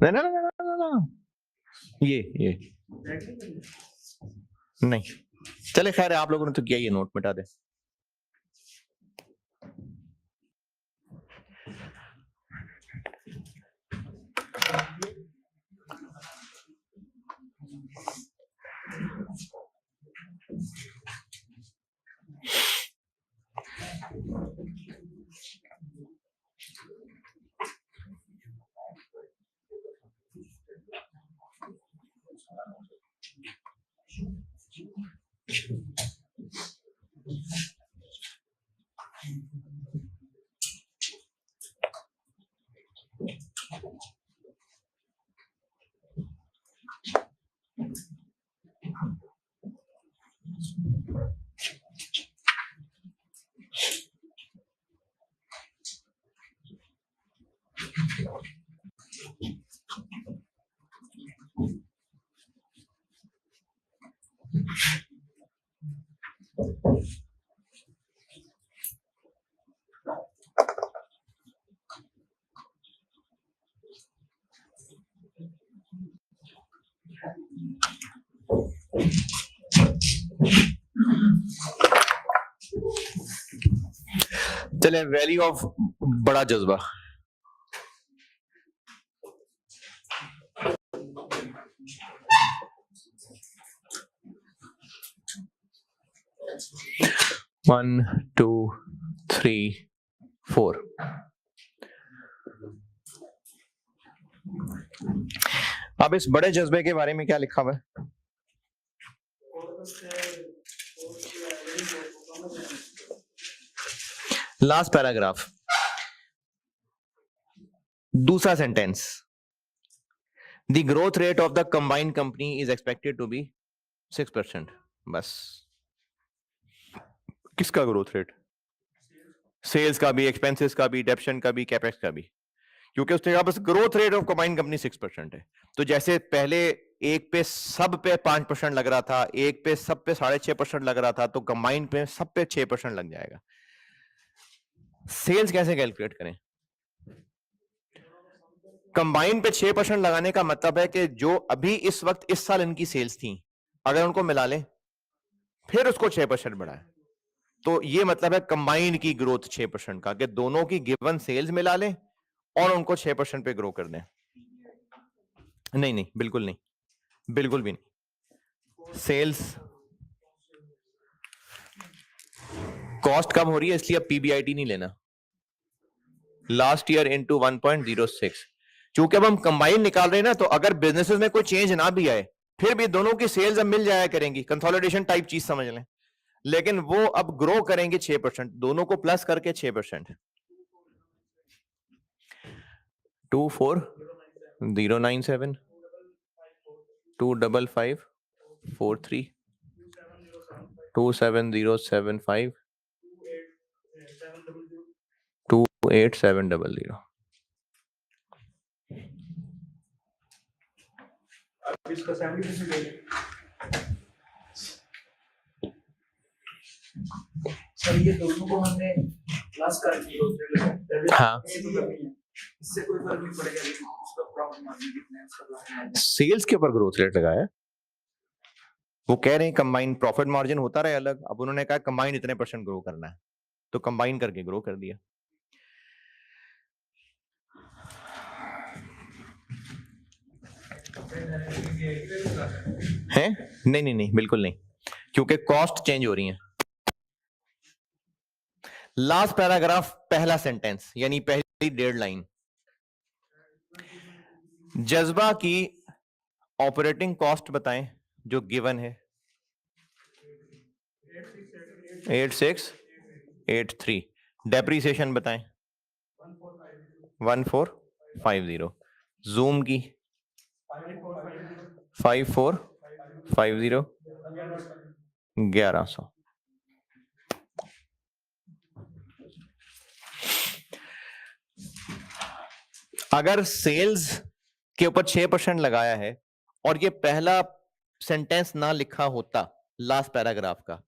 ना ना ना ना ना ये नहीं चले, खैर आप लोगों ने तो किया, ये नोट मिटा दे। चले, वैल्यू ऑफ बड़ा जज्बा। One two three four. अब इस बड़े जज्बे के बारे में क्या लिखा हुआ है? लास्ट पैराग्राफ, दूसरा sentence, the growth rate of the combined company is expected to be 6%। बस, किसका ग्रोथ रेट? सेल्स का भी, एक्सपेंसेस का भी, डेप्शन का भी, कैपेक्स का भी, क्योंकि उसने कहा बस growth rate of combined company 6% है। तो जैसे पहले एक पे सब पे 5% लग रहा था, एक पे सब पे 6.5% लग रहा था, तो कंबाइंड पे सब पे 6% लग जाएगा। सेल्स कैसे कैलकुलेट करें? कंबाइंड पे 6% लगाने का मतलब है कि जो अभी इस वक्त इस साल इनकी सेल्स थी, अगर उनको मिला ले फिर उसको 6% बढ़ाए, तो ये मतलब है कंबाइंड की ग्रोथ 6% का, कि दोनों की गिवन सेल्स मिला ले और उनको 6% पे ग्रो कर दें। नहीं नहीं, बिल्कुल नहीं, बिल्कुल भी नहीं। सेल्स कॉस्ट कम हो रही है, इसलिए अब पीबीआईटी नहीं लेना। लास्ट ईयर इनटू 1.06, क्योंकि अब हम कंबाइन निकाल रहे हैं ना, तो अगर बिजनेसेस में कोई चेंज ना भी आए फिर भी दोनों की सेल्स अब मिल जाया करेंगी, कंसोलिडेशन टाइप चीज समझ लें। लेकिन वो अब ग्रो करेंगे 6%, दोनों को प्लस करके 6%। 24097 25543 27075 28700। इसका 70% ले लें। सर ये दोनों को हमने क्लास कर दिया। हाँ, इससे कोई फर्क नहीं पड़ेगा, लेकिन उसका प्रॉब्लम मार्जिन कितना है उसका। सेल्स के ऊपर ग्रोथ रेट लगाया, वो कह रहे हैं कंबाइन प्रॉफिट मार्जिन होता रहे अलग, अब उन्होंने कहा कंबाइन इतने % ग्रो करना है, तो कंबाइन करके ग्रो कर दिया। है? नहीं नहीं नहीं, बिल्कुल नहीं, क्योंकि कॉस्ट चेंज हो रही है। लास्ट पैराग्राफ, पहला सेंटेंस, यानी पहली 1.5 लाइन, जज्बा की ऑपरेटिंग कॉस्ट बताएं जो गिवन है 8683, डेप्रीसिएशन बताएं 1450, जूम की 5450 1100। अगर सेल्स के ऊपर 6% लगाया है और ये पहला सेंटेंस ना लिखा होता लास्ट पैराग्राफ का,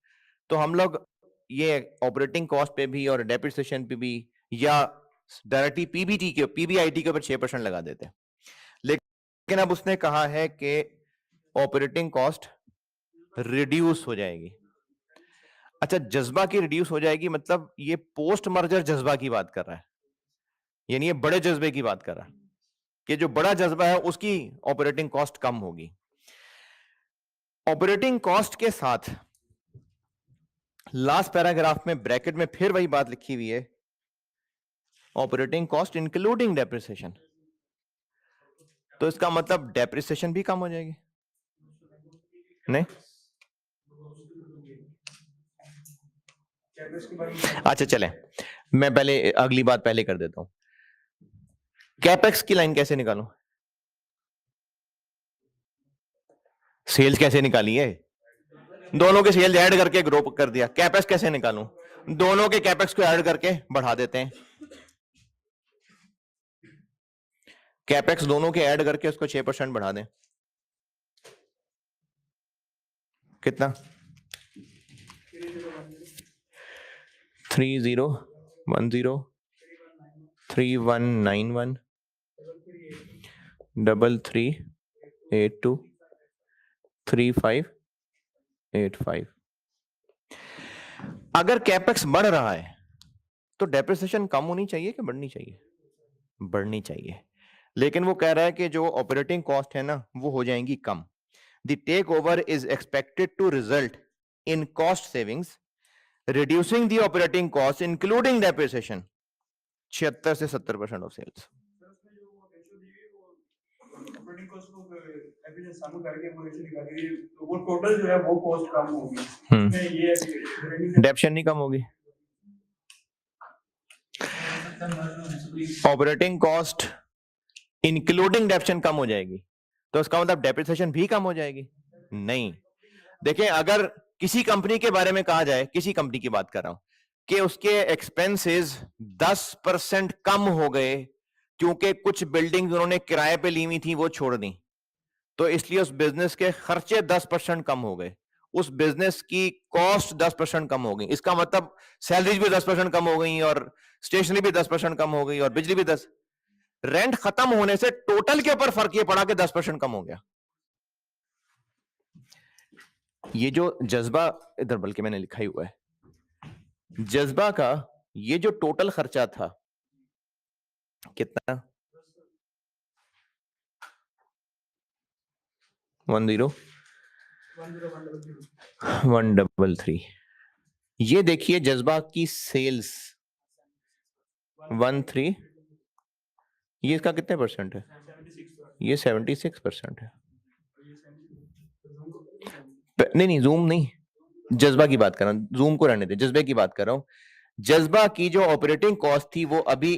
तो हम लोग ये ऑपरेटिंग कॉस्ट पे भी और डेप्रिसिएशन पे भी या डायरेक्टली पीबीटी के पीबीआईटी के ऊपर 6% लगा देते। लेकिन अब उसने कहा है कि ऑपरेटिंग कॉस्ट रिड्यूस हो जाएगी। अच्छा, जज्बा की रिड्यूस हो जाएगी मतलब ये पोस्ट मर्जर जज्बा की बात कर रहा है, यानी ये बड़े जज्बे की बात कर रहा है कि जो बड़ा जज्बा है उसकी ऑपरेटिंग कॉस्ट कम होगी। ऑपरेटिंग कॉस्ट के साथ लास्ट पैराग्राफ में ब्रैकेट में फिर वही बात लिखी हुई है, ऑपरेटिंग कॉस्ट इंक्लूडिंग डेप्रिसिएशन। तो इसका मतलब डेप्रिसिएशन भी कम हो जाएगी? नहीं। अच्छा चलें, मैं पहले अगली बात पहले कर देता हूं। कैपेक्स की लाइन कैसे निकालूं? सेल्स कैसे निकाली है? दोनों के सेल्स ऐड करके ग्रुप कर दिया। कैपेक्स कैसे निकालूं? दोनों के कैपेक्स को ऐड करके बढ़ा देते हैं। कैपेक्स दोनों के ऐड करके उसको 6% बढ़ा दें, कितना? 3010 3191 3382 3585। अगर कैपेक्स बढ़ रहा है तो डेप्रिसिएशन कम होनी चाहिए कि बढ़नी चाहिए? बढ़नी चाहिए। लेकिन वो कह रहा है कि जो ऑपरेटिंग कॉस्ट है ना वो हो जाएंगी कम। The takeover is expected to result in cost savings reducing the operating cost including depreciation 76 से 70% ऑफ सेल्स। वो टोटल जो है वो कॉस्ट कम होगी। डेप्शन नहीं कम होगी। ऑपरेटिंग कॉस्ट इंक्लूडिंग डेप्शन कम हो जाएगी, तो उसका मतलब डेप्रिसिएशन भी कम हो जाएगी? नहीं। देखिए, अगर किसी कंपनी के बारे में कहा जाए, किसी कंपनी की बात कर रहा हूं, कि उसके एक्सपेंसेस 10% कम हो गए क्योंकि कुछ बिल्डिंग्स उन्होंने किराए पे ली हुई थी वो छोड़ दी, तो इसलिए उस बिजनेस के खर्चे 10% कम हो गए, उस बिजनेस की कॉस्ट 10% कम हो गई। इसका मतलब सैलरीज भी 10% कम हो गई और स्टेशनरी भी 10% कम हो गई और बिजली भी 10। रेंट खत्म होने से टोटल के ऊपर फर्क ये पड़ा कि 10% कम हो गया। ये जो जज्बा इधर बल्कि मैंने लिखा ही हुआ है, जज्बा का ये जो टोटल खर्चा था कितना? 10133। ये देखिए जज्बा की सेल्स 13, ये इसका कितने परसेंट है? ये 76% है। नहीं जूम नहीं, जज्बा की बात कर रहा हूं, जूम को रहने दे, जज्बे की बात कर रहा हूं। जज्बा की जो ऑपरेटिंग कॉस्ट थी वो अभी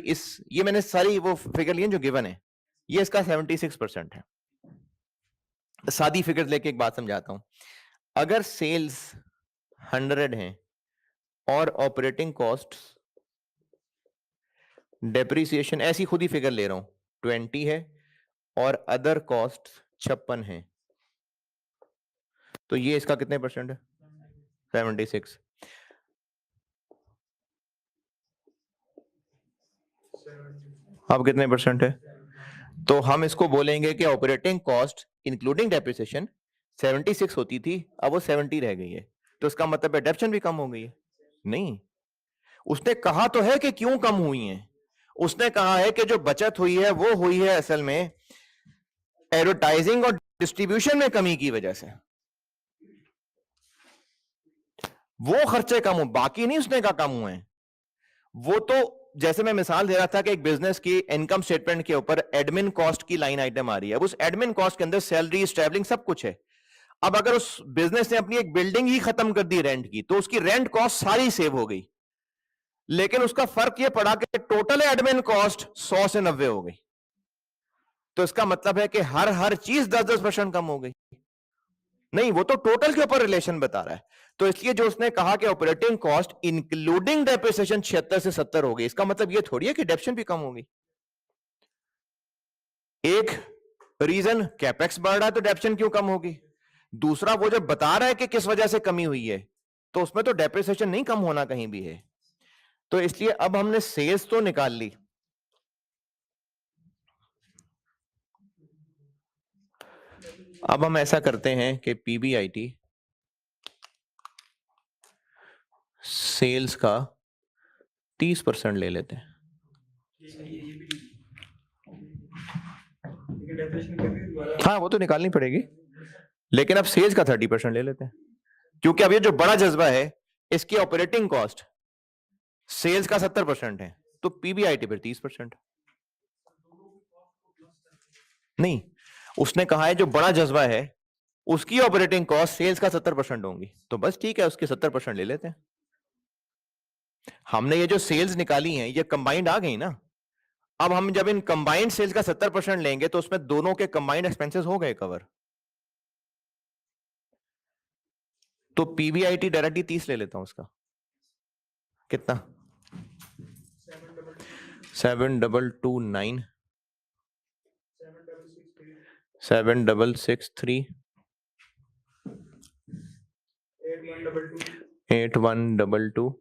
ये मैंने सारी वो फिगर लिए जो गिवन है, ये इसका 76% है। सादी फिगर लेके एक बात समझाता हूं। अगर सेल्स 100 हैं और ऑपरेटिंग कॉस्ट डेप्रिसिएशन ऐसी खुद ही फिगर ले रहा हूं 20 है और अदर कॉस्ट 56 है, तो ये इसका कितने परसेंट है? 76। अब कितने परसेंट है? तो हम इसको बोलेंगे कि ऑपरेटिंग कॉस्ट इंक्लूडिंग डेप्रिसिएशन 76 होती थी, अब वो 70 रह गई है, तो इसका मतलब डेप्शन भी कम हो गई है? नहीं। उसने कहा तो है कि क्यों कम हुई है। उसने कहा है कि जो बचत हुई है वो हुई है असल में एडवर्टाइजिंग और डिस्ट्रीब्यूशन में कमी की वजह से, वो खर्चे कम हो, बाकी नहीं उसने कहा कम हुए हैं। वो तो जैसे मैं मिसाल दे रहा था कि एक बिजनेस की इनकम स्टेटमेंट के ऊपर एडमिन कॉस्ट की लाइन आइटम आ रही है, उस एडमिन कॉस्ट के अंदर सैलरी, ट्रैवलिंग सब कुछ है। अब अगर उस बिजनेस ने अपनी एक बिल्डिंग ही खत्म कर दी रेंट की, तो उसकी रेंट कॉस्ट सारी सेव हो गई, लेकिन उसका फर्क यह पड़ा कि टोटल एडमिन कॉस्ट 100 से 90 हो गई। तो इसका मतलब है कि हर चीज 10-10% कम हो गई। नहीं, वो तो टोटल के ऊपर रिलेशन बता रहा है। तो इसलिए जो उसने कहा कि ऑपरेटिंग कॉस्ट इंक्लूडिंग डेप्रिसिएशन 76 से 70 हो गई, इसका मतलब ये थोड़ी है कि डेप्शन भी कम होगी। एक रीजन कैपेक्स बढ़ रहा है तो डेप्शन क्यों कम होगी, दूसरा वो जब बता रहा है कि किस वजह से कमी हुई है तो उसमें तो डेप्रिसिएशन नहीं कम होना कहीं भी है। तो इसलिए अब हमने सेल्स तो निकाल ली, अब हम ऐसा करते हैं कि पीबीआईटी सेल्स का 30% ले लेते हैं। हाँ, वो तो निकालनी पड़ेगी, लेकिन अब सेल्स का 30% ले लेते हैं, क्योंकि अब ये जो बड़ा जज्बा है इसकी ऑपरेटिंग कॉस्ट सेल्स का 70% है, तो पीबीआईटी पर 30%। नहीं, उसने कहा है जो बड़ा जज्बा है उसकी ऑपरेटिंग कॉस्ट सेल्स का 70% होंगी, तो बस ठीक है, उसके 70% ले लेते हैं। हमने ये जो सेल्स निकाली हैं ये कंबाइंड आ गई ना, अब हम जब इन कंबाइंड सेल्स का 70% लेंगे तो उसमें दोनों के कंबाइंड एक्सपेंसेस हो गए कवर, तो पीबीआईटी डायरेक्टली 30 ले लेता हूं उसका, कितना 7229 7663 8122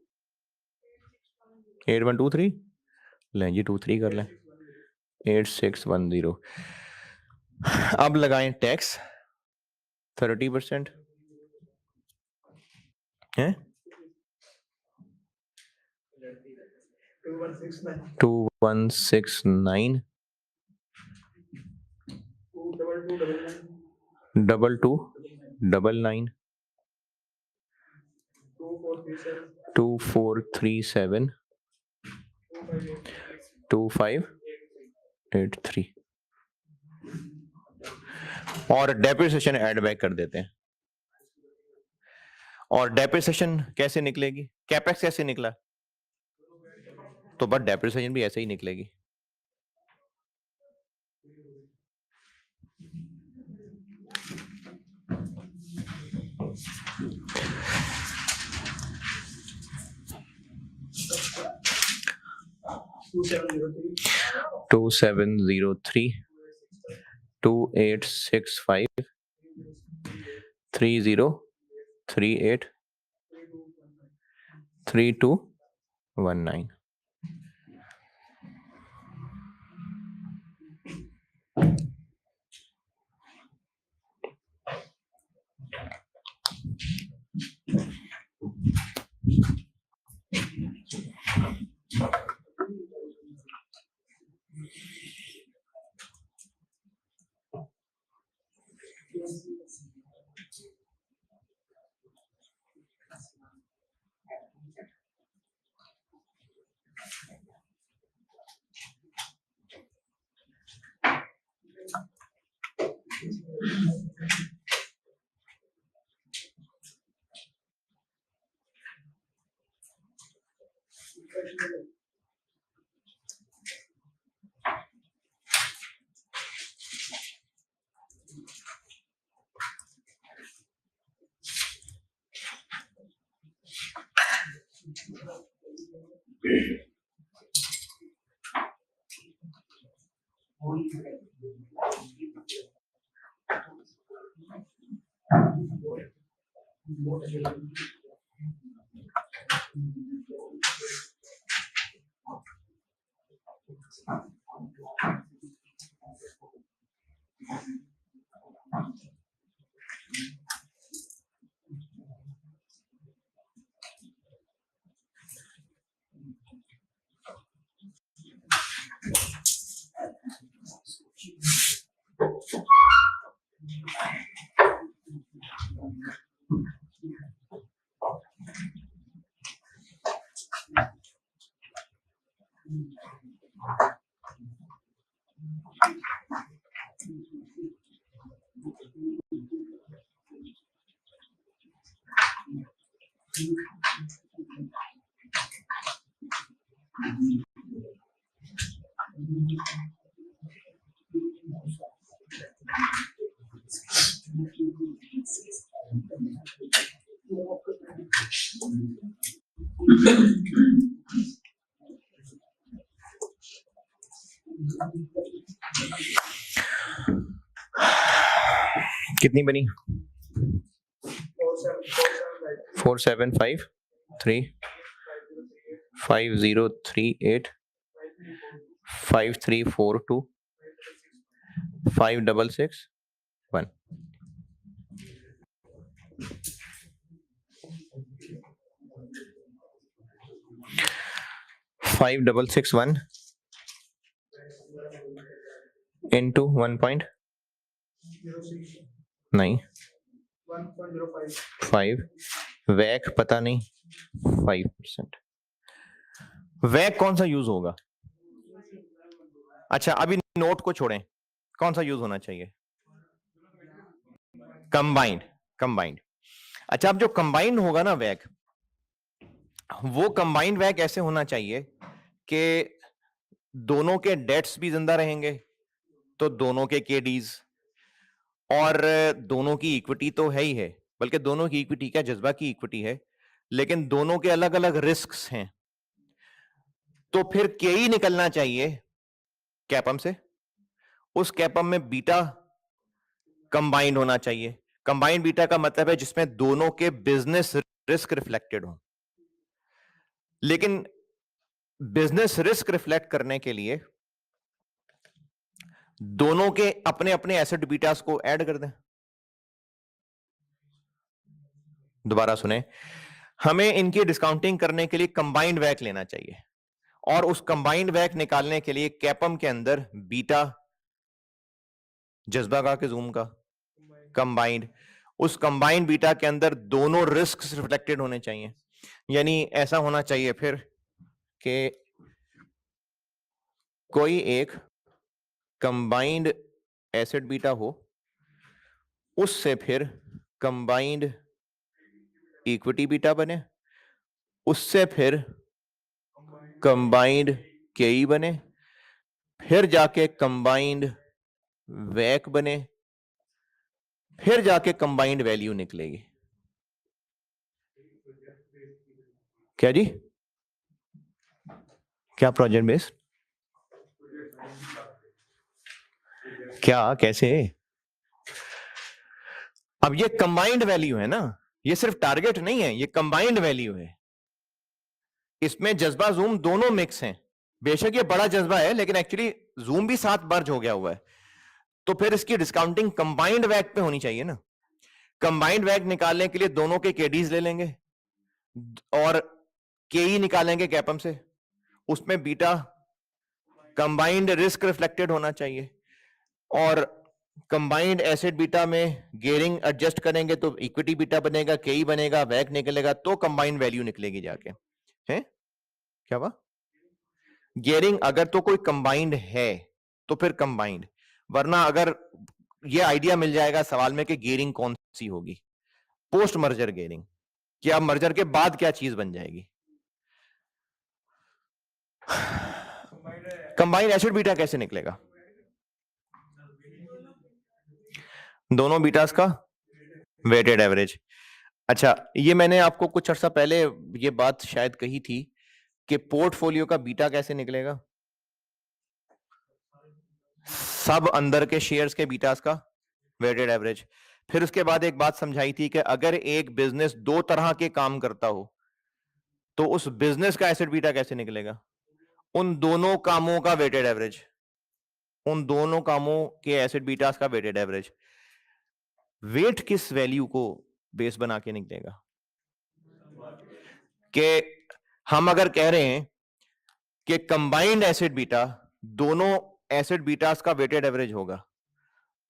8123 लें जी 23 कर लें 8610। अब लगाएं टैक्स 30% है 2169 2299 2437 2583 और डेप्रिसिएशन ऐड बैक कर देते हैं। और डेप्रिसिएशन कैसे निकलेगी, कैपेक्स कैसे निकला, तो बस डेप्रिसिएशन भी ऐसे ही निकलेगी। टू 703 2865 3038 3219। कितनी बनी? 4753 5038 5342 5661. 5661 into 1. नहीं 5 वैक पता नहीं 5%. वैक कौन सा यूज होगा? अच्छा अभी नोट को छोड़ें, कौन सा यूज होना चाहिए? कंबाइंड. कंबाइंड. अच्छा अब जो कंबाइंड होगा ना वैक, वो कंबाइंड वैक ऐसे होना चाहिए कि दोनों के डेट्स भी जिंदा रहेंगे, तो दोनों के केडीज, और दोनों की इक्विटी तो है ही है, बल्कि दोनों की इक्विटी क्या, जज्बा की इक्विटी है, लेकिन दोनों के अलग अलग रिस्क्स हैं. तो फिर के ही निकलना चाहिए कैपम से. उस कैपम में बीटा कंबाइंड होना चाहिए. कंबाइंड बीटा का मतलब है जिसमें दोनों के बिजनेस रिस्क रिफ्लेक्टेड हो. लेकिन बिजनेस रिस्क रिफ्लेक्ट करने के लिए दोनों के अपने अपने एसेट बीटास को ऐड कर दें. दोबारा सुने, हमें इनकी डिस्काउंटिंग करने के लिए कंबाइंड वैक लेना चाहिए, और उस कंबाइंड वैक निकालने के लिए कैपम के अंदर बीटा जज्बा का कि जूम का कंबाइंड, उस कंबाइंड बीटा के अंदर दोनों रिस्क रिफ्लेक्टेड होने चाहिए. यानी ऐसा होना चाहिए फिर कि कोई एक कंबाइंड एसेट बीटा हो, उससे फिर कंबाइंड इक्विटी बीटा बने, उससे फिर कंबाइंड केई बने, फिर जाके कंबाइंड वैक बने, फिर जाके कंबाइंड वैल्यू निकलेगी. क्या जी? क्या प्रोजेक्ट बेस्ड? क्या, कैसे? अब ये कंबाइंड वैल्यू है ना, ये सिर्फ टारगेट नहीं है, ये कंबाइंड वैल्यू है. इसमें जज्बा जूम दोनों मिक्स हैं. बेशक ये बड़ा जज्बा है, लेकिन एक्चुअली जूम भी साथ मर्ज हो गया हुआ है. तो फिर इसकी डिस्काउंटिंग कंबाइंड वैक पे होनी चाहिए ना. कंबाइंड वैक निकालने के लिए दोनों के केडीज ले लेंगे और केई निकालेंगे कैपम से. उसमें बीटा कंबाइंड रिस्क रिफ्लेक्टेड होना चाहिए, और कंबाइंड एसेट बीटा में गेयरिंग एडजस्ट करेंगे तो इक्विटी बीटा बनेगा, केई बनेगा, वैक निकलेगा, तो कंबाइंड वैल्यू निकलेगी जाके. है क्या हुआ? गेयरिंग अगर तो कोई कंबाइंड है तो फिर कंबाइंड, वरना अगर ये आइडिया मिल जाएगा सवाल में कि गेयरिंग कौन सी होगी, पोस्ट मर्जर गेयरिंग, क्या मर्जर के बाद क्या चीज बन जाएगी. कंबाइंड एसिड बीटा कैसे निकलेगा? दोनों बीटास का वेटेड एवरेज. अच्छा ये मैंने आपको कुछ अर्सा पहले ये बात शायद कही थी कि पोर्टफोलियो का बीटा कैसे निकलेगा. सब अंदर के शेयर्स के बीटास का वेटेड एवरेज. फिर उसके बाद एक बात समझाई थी कि अगर एक बिजनेस दो तरह के काम करता हो तो उस बिजनेस का एसिड बीटा कैसे निकलेगा. उन दोनों कामों का वेटेड एवरेज, उन दोनों कामों के एसिड बीटास का वेटेड एवरेज. वेट किस वैल्यू को बेस बना के निकलेगा? कि हम अगर कह रहे हैं कि कंबाइंड एसिड बीटा दोनों एसिड बीटास का वेटेड एवरेज होगा,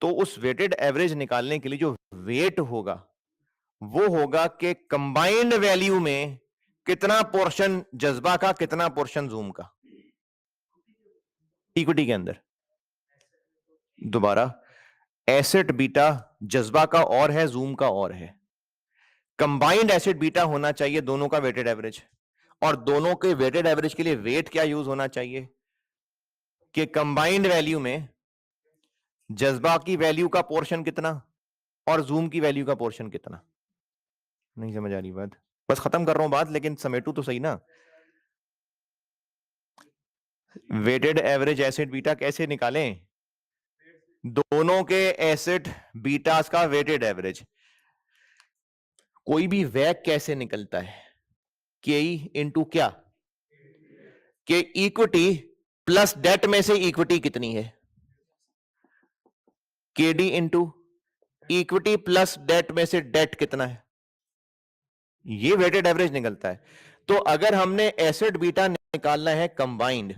तो उस वेटेड एवरेज निकालने के लिए जो वेट होगा वो होगा कि कंबाइंड वैल्यू में कितना पोर्शन जज्बा का, कितना पोर्शन जूम का इक्विटी के अंदर. दोबारा, एसेट बीटा जज्बा का और है, जूम का और है. कंबाइंड एसिड बीटा होना चाहिए दोनों का वेटेड एवरेज, और दोनों के वेटेड एवरेज के लिए वेट क्या यूज होना चाहिए कि कंबाइंड वैल्यू में जज्बा की वैल्यू का पोर्शन कितना और जूम की वैल्यू का पोर्शन कितना? नहीं समझ आ रही बात, बस खत्म कर रहा हूं बात, लेकिन समेटू तो सही ना। वेटेड एवरेज एसिड बीटा कैसे निकालें? दोनों के एसिड बीटास का वेटेड एवरेज। कोई भी वैक कैसे निकलता है? के इंटू क्या? के इक्विटी प्लस डेट में से इक्विटी कितनी है? K D into equity plus debt में से डेट कितना है? ये वेटेड एवरेज निकलता है। तो अगर हमने एसिड बीटा निकालना है कंबाइंड,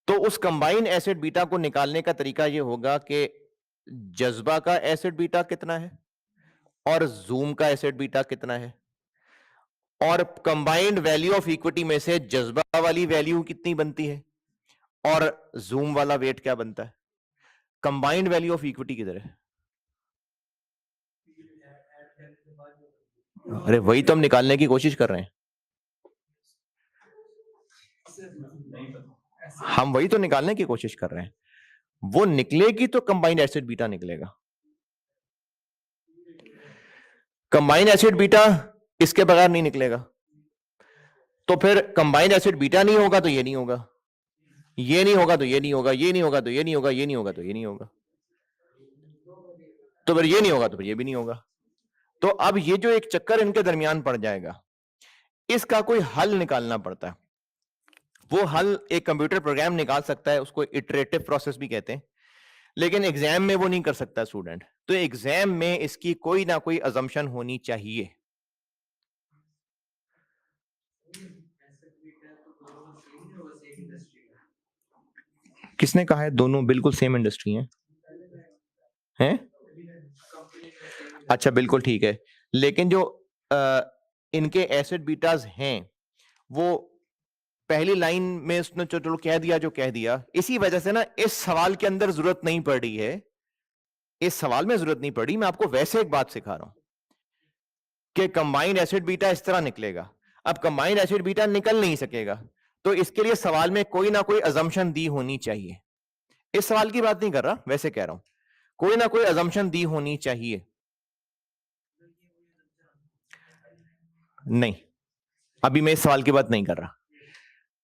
तो उस कंबाइंड एसिड बीटा को निकालने का तरीका यह होगा कि जज्बा का एसिड बीटा कितना है और जूम का एसिड बीटा कितना है, और कंबाइंड वैल्यू ऑफ इक्विटी में से जज्बा वाली वैल्यू कितनी बनती है और जूम वाला वेट क्या बनता है। कंबाइंड वैल्यू ऑफ इक्विटी किधर है? अरे वही तो हम निकालने की कोशिश कर रहे हैं, हम वही तो निकालने की कोशिश कर रहे हैं। वो निकलेगी तो कंबाइंड एसिड बीटा निकलेगा। कंबाइंड एसिड बीटा इसके बगैर नहीं निकलेगा। तो फिर कंबाइंड एसिड बीटा नहीं होगा तो ये नहीं होगा, ये नहीं होगा तो ये नहीं होगा, ये नहीं होगा तो ये नहीं होगा, ये नहीं होगा तो ये नहीं होगा, तो फिर ये नहीं होगा तो फिर ये भी नहीं होगा। तो अब ये जो एक चक्कर इनके दरमियान पड़ जाएगा, इसका कोई हल निकालना पड़ता है। वो हल एक कंप्यूटर प्रोग्राम निकाल सकता है, उसको इटरेटिव प्रोसेस भी कहते हैं, लेकिन एग्जाम में वो नहीं कर सकता स्टूडेंट। तो एग्जाम में इसकी कोई ना कोई अजम्पशन होनी चाहिए। किसने कहा है दोनों बिल्कुल सेम इंडस्ट्री हैं? अच्छा बिल्कुल ठीक है, लेकिन जो इनके एसिड बीटाज हैं वो पहली लाइन में उसने चलो कह दिया जो कह दिया, इसी वजह से ना इस सवाल के अंदर जरूरत नहीं पड़ रही है, इस सवाल में जरूरत नहीं पड़ी। मैं आपको वैसे एक बात सिखा रहा हूं कि कंबाइंड एसिड बीटा इस तरह निकलेगा। अब कंबाइंड एसिड बीटा निकल नहीं सकेगा, तो इसके लिए सवाल में कोई ना कोई अजम्पशन दी होनी चाहिए। इस सवाल की बात नहीं कर रहा, वैसे कह रहा हूं, कोई ना कोई अजम्पशन दी होनी चाहिए। नहीं, अभी मैं इस सवाल की बात नहीं कर रहा।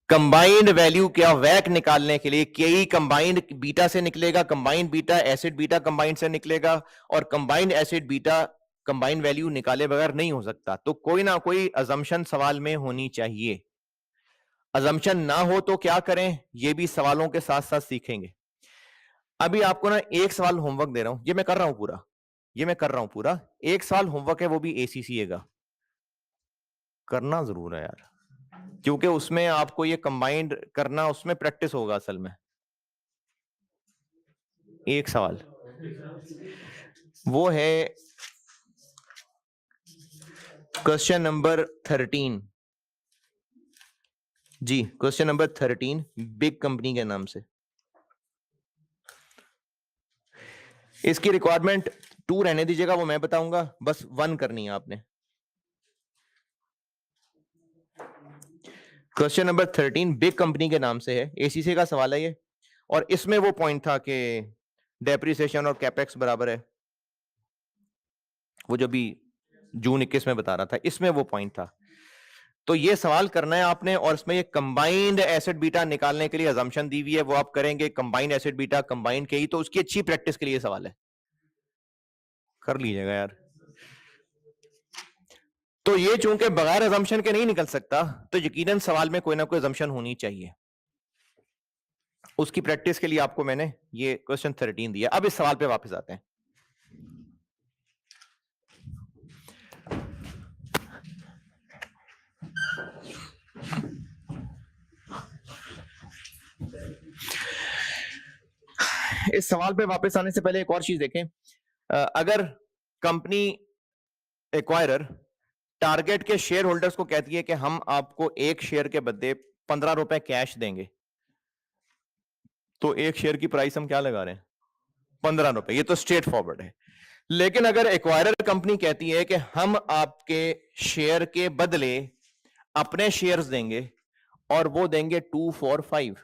कंबाइंड वैल्यू क्या, वैक निकालने के लिए के कंबाइंड बीटा से निकलेगा, combined beta acid beta combined से निकलेगा, और combined acid beta combined value निकाले बगैर नहीं हो सकता। तो कोई ना कोई अजम्पशन सवाल में होनी चाहिए। अजम्पशन ना हो तो क्या करें, ये भी सवालों के साथ साथ सीखेंगे। अभी आपको ना एक सवाल होमवर्क दे रहा हूं, ये मैं कर रहा हूं पूरा, ये मैं कर रहा हूं पूरा। एक सवाल होमवर्क है, वो भी ACCA का, करना जरूर है यार, क्योंकि उसमें आपको ये कंबाइंड करना, उसमें प्रैक्टिस होगा असल में। एक सवाल वो है क्वेश्चन नंबर 13 जी, क्वेश्चन नंबर 13 बिग कंपनी के नाम से। इसकी रिक्वायरमेंट 2 रहने दीजिएगा, वो मैं बताऊंगा, बस 1 करनी है आपने। क्वेश्चन नंबर 13 बिग कंपनी के नाम से है, ACCA का सवाल है ये, और इसमें वो पॉइंट था कि डेप्रिसिएशन और कैपेक्स बराबर है, वो जो भी जून 21 में बता रहा था, इसमें वो पॉइंट था। तो ये सवाल करना है आपने, और इसमें ये कंबाइंड एसिड बीटा निकालने के लिए अजम्पशन दी हुई है, वो आप करेंगे कंबाइंड एसिड बीटा कंबाइंड के ही, तो उसकी अच्छी प्रैक्टिस के लिए सवाल है, कर लीजिएगा यार। तो ये चूंकि बगैर अजम्पशन के नहीं निकल सकता, तो यकीनन सवाल में कोई ना कोई अजम्पशन होनी चाहिए। उसकी प्रैक्टिस के लिए आपको मैंने ये क्वेश्चन 13 दिया। अब इस सवाल पे वापस आते हैं। इस सवाल पे वापस आने से पहले एक और चीज देखें। अगर कंपनी एक्वायरर टारगेट के शेयर होल्डर्स को कहती है कि हम आपको एक शेयर के बदले 15 रुपए कैश देंगे, तो एक शेयर की प्राइस हम क्या लगा रहे हैं, 15 रुपए, ये तो स्ट्रेट फॉरवर्ड है। लेकिन अगर एक्वायरर कंपनी कहती है कि हम आपके शेयर के बदले अपने शेयर्स देंगे, और वो देंगे 2 for 5,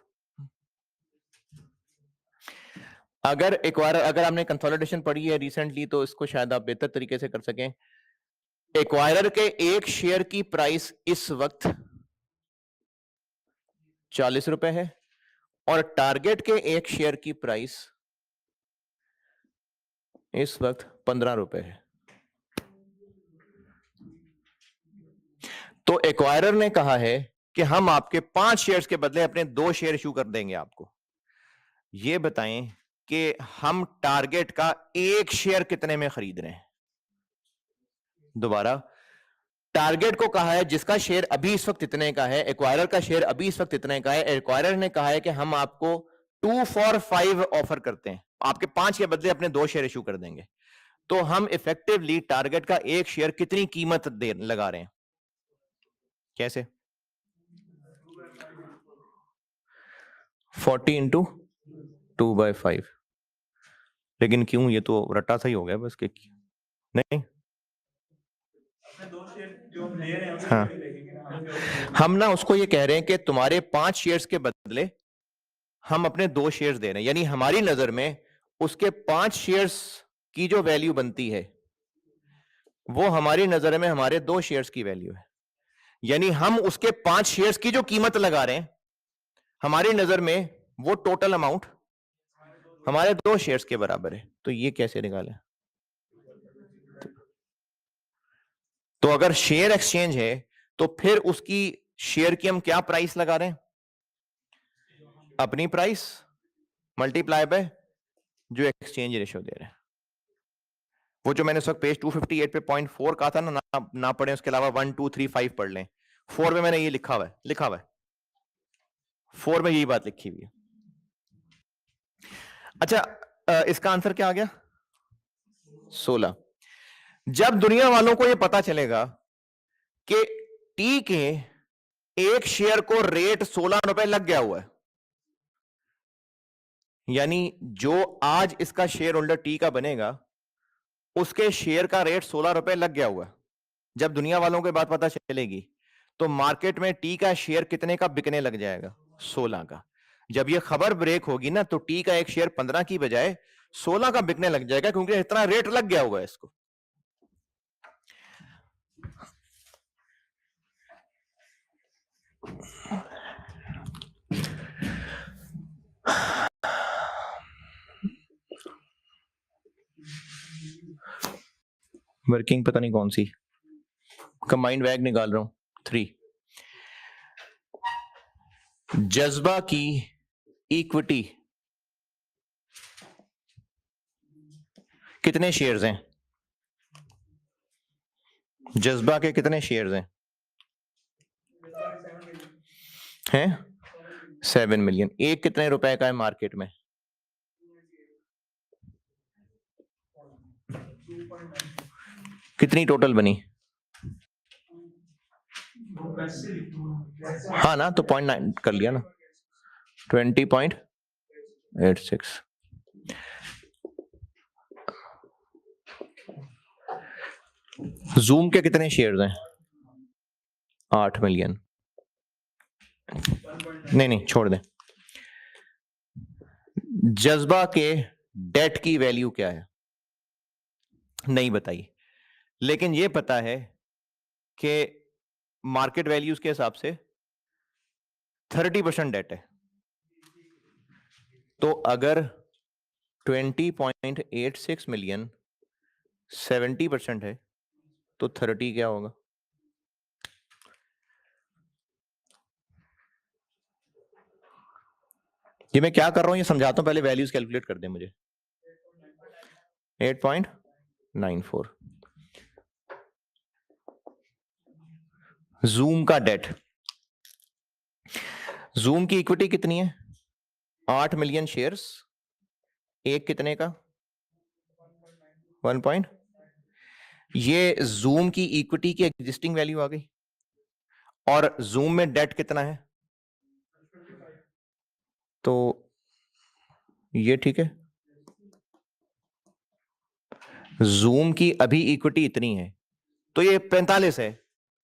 अगर एक्वायरर, अगर आपने कंसोलिडेशन पढ़ी है रिसेंटली तो इसको शायद आप बेहतर तरीके से कर सकें। एक्वायरर के एक शेयर की प्राइस इस वक्त 40 रुपए है और टारगेट के एक शेयर की प्राइस इस वक्त 15 रुपए है। तो एक्वायरर ने कहा है कि हम आपके 5 शेयर्स के बदले अपने 2 शेयर इशू कर देंगे आपको। ये बताएं कि हम टारगेट का एक शेयर कितने में खरीद रहे हैं। दोबारा, टारगेट को कहा है जिसका शेयर अभी इस वक्त इतने का है, एक्वायरर का शेयर अभी इस वक्त इतने का है। एक्वायरर ने कहा है कि हम आपको 2 for 5 ऑफर करते हैं, आपके 5 के बदले अपने 2 शेयर इशू कर देंगे। तो हम इफेक्टिवली टारगेट का एक शेयर कितनी कीमत दे लगा रहे हैं। कैसे? 40 इंटू 2/5। लेकिन क्यों, ये तो रट्टा सही हो गया बस के नहीं। हाँ, हम ना उसको ये कह रहे हैं कि तुम्हारे 5 शेयर्स के बदले हम अपने 2 शेयर्स दे रहे हैं, यानी हमारी नजर में उसके 5 शेयर्स की जो वैल्यू बनती है वो हमारी नजर में हमारे 2 शेयर्स की वैल्यू है। यानी हम उसके 5 शेयर्स की जो कीमत लगा रहे हैं हमारी नजर में वो टोटल अमाउंट हमारे 2 शेयर्स के बराबर है। तो ये कैसे निकालें? तो अगर शेयर एक्सचेंज है तो फिर उसकी शेयर की हम क्या प्राइस लगा रहे हैं? अपनी प्राइस मल्टीप्लाई बाय जो एक्सचेंज रेशियो दे रहे हैं। वो जो मैंने उस वक्त पेज 258 पे 0.4 कहा था ना पढ़े, उसके अलावा 1 2 3 5 पढ़ लें। 4 में मैंने ये लिखा हुआ है 4 में यही बात लिखी हुई है। अच्छा, इसका आंसर क्या आ गया? 16। जब दुनिया वालों को यह पता चलेगा कि टी के एक शेयर को रेट 16 रुपए लग गया हुआ है, यानी जो आज इसका शेयर होल्डर टी का बनेगा उसके शेयर का रेट 16 रुपए लग गया हुआ है। जब दुनिया वालों को बात पता चलेगी तो मार्केट में टी का शेयर कितने का बिकने लग जाएगा? 16 का। जब ये खबर ब्रेक होगी ना तो टी का एक शेयर 15 की बजाय 16 का बिकने लग जाएगा, क्योंकि इतना रेट लग गया हुआ है इसको। वर्किंग पता नहीं कौन सी, कंबाइंड वैग निकाल रहा हूं 3। जज्बा की इक्विटी कितने शेयर्स हैं? जज्बा के कितने शेयर्स हैं? 7 मिलियन। एक कितने रुपए का है मार्केट में? कितनी टोटल बनी? हाँ ना, तो 0.9 कर लिया ना, 20.86। जूम के कितने शेयर्स हैं? 8 मिलियन। नहीं छोड़ दें। जज्बा के डेट की वैल्यू क्या है? नहीं बताई, लेकिन यह पता है कि मार्केट वैल्यूज के हिसाब से 30% डेट है। तो अगर 20.86 मिलियन 70% है तो 30 क्या होगा? ये मैं क्या कर रहा हूं ये समझाता हूं, पहले वैल्यूज कैलकुलेट कर दें मुझे। 8.94। जूम का डेट, जूम की इक्विटी कितनी है? 8 मिलियन शेयर्स। एक कितने का? 1. ये जूम की इक्विटी की एग्जिस्टिंग वैल्यू आ गई। और जूम में डेट कितना है? तो ये ठीक है। जूम की अभी इक्विटी इतनी है तो ये 45 है,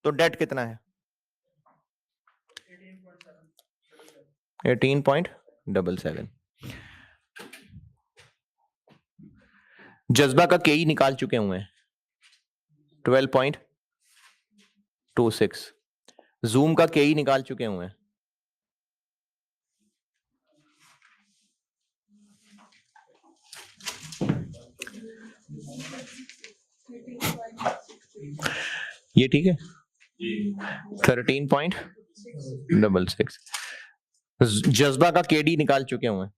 तो डेट कितना है? 18.77। जज्बा का केई निकाल चुके हुए हैं 12.26, जूम का केई निकाल चुके हुए हैं ये ठीक है 13.66, जज्बा का केडी निकाल चुके हुए हैं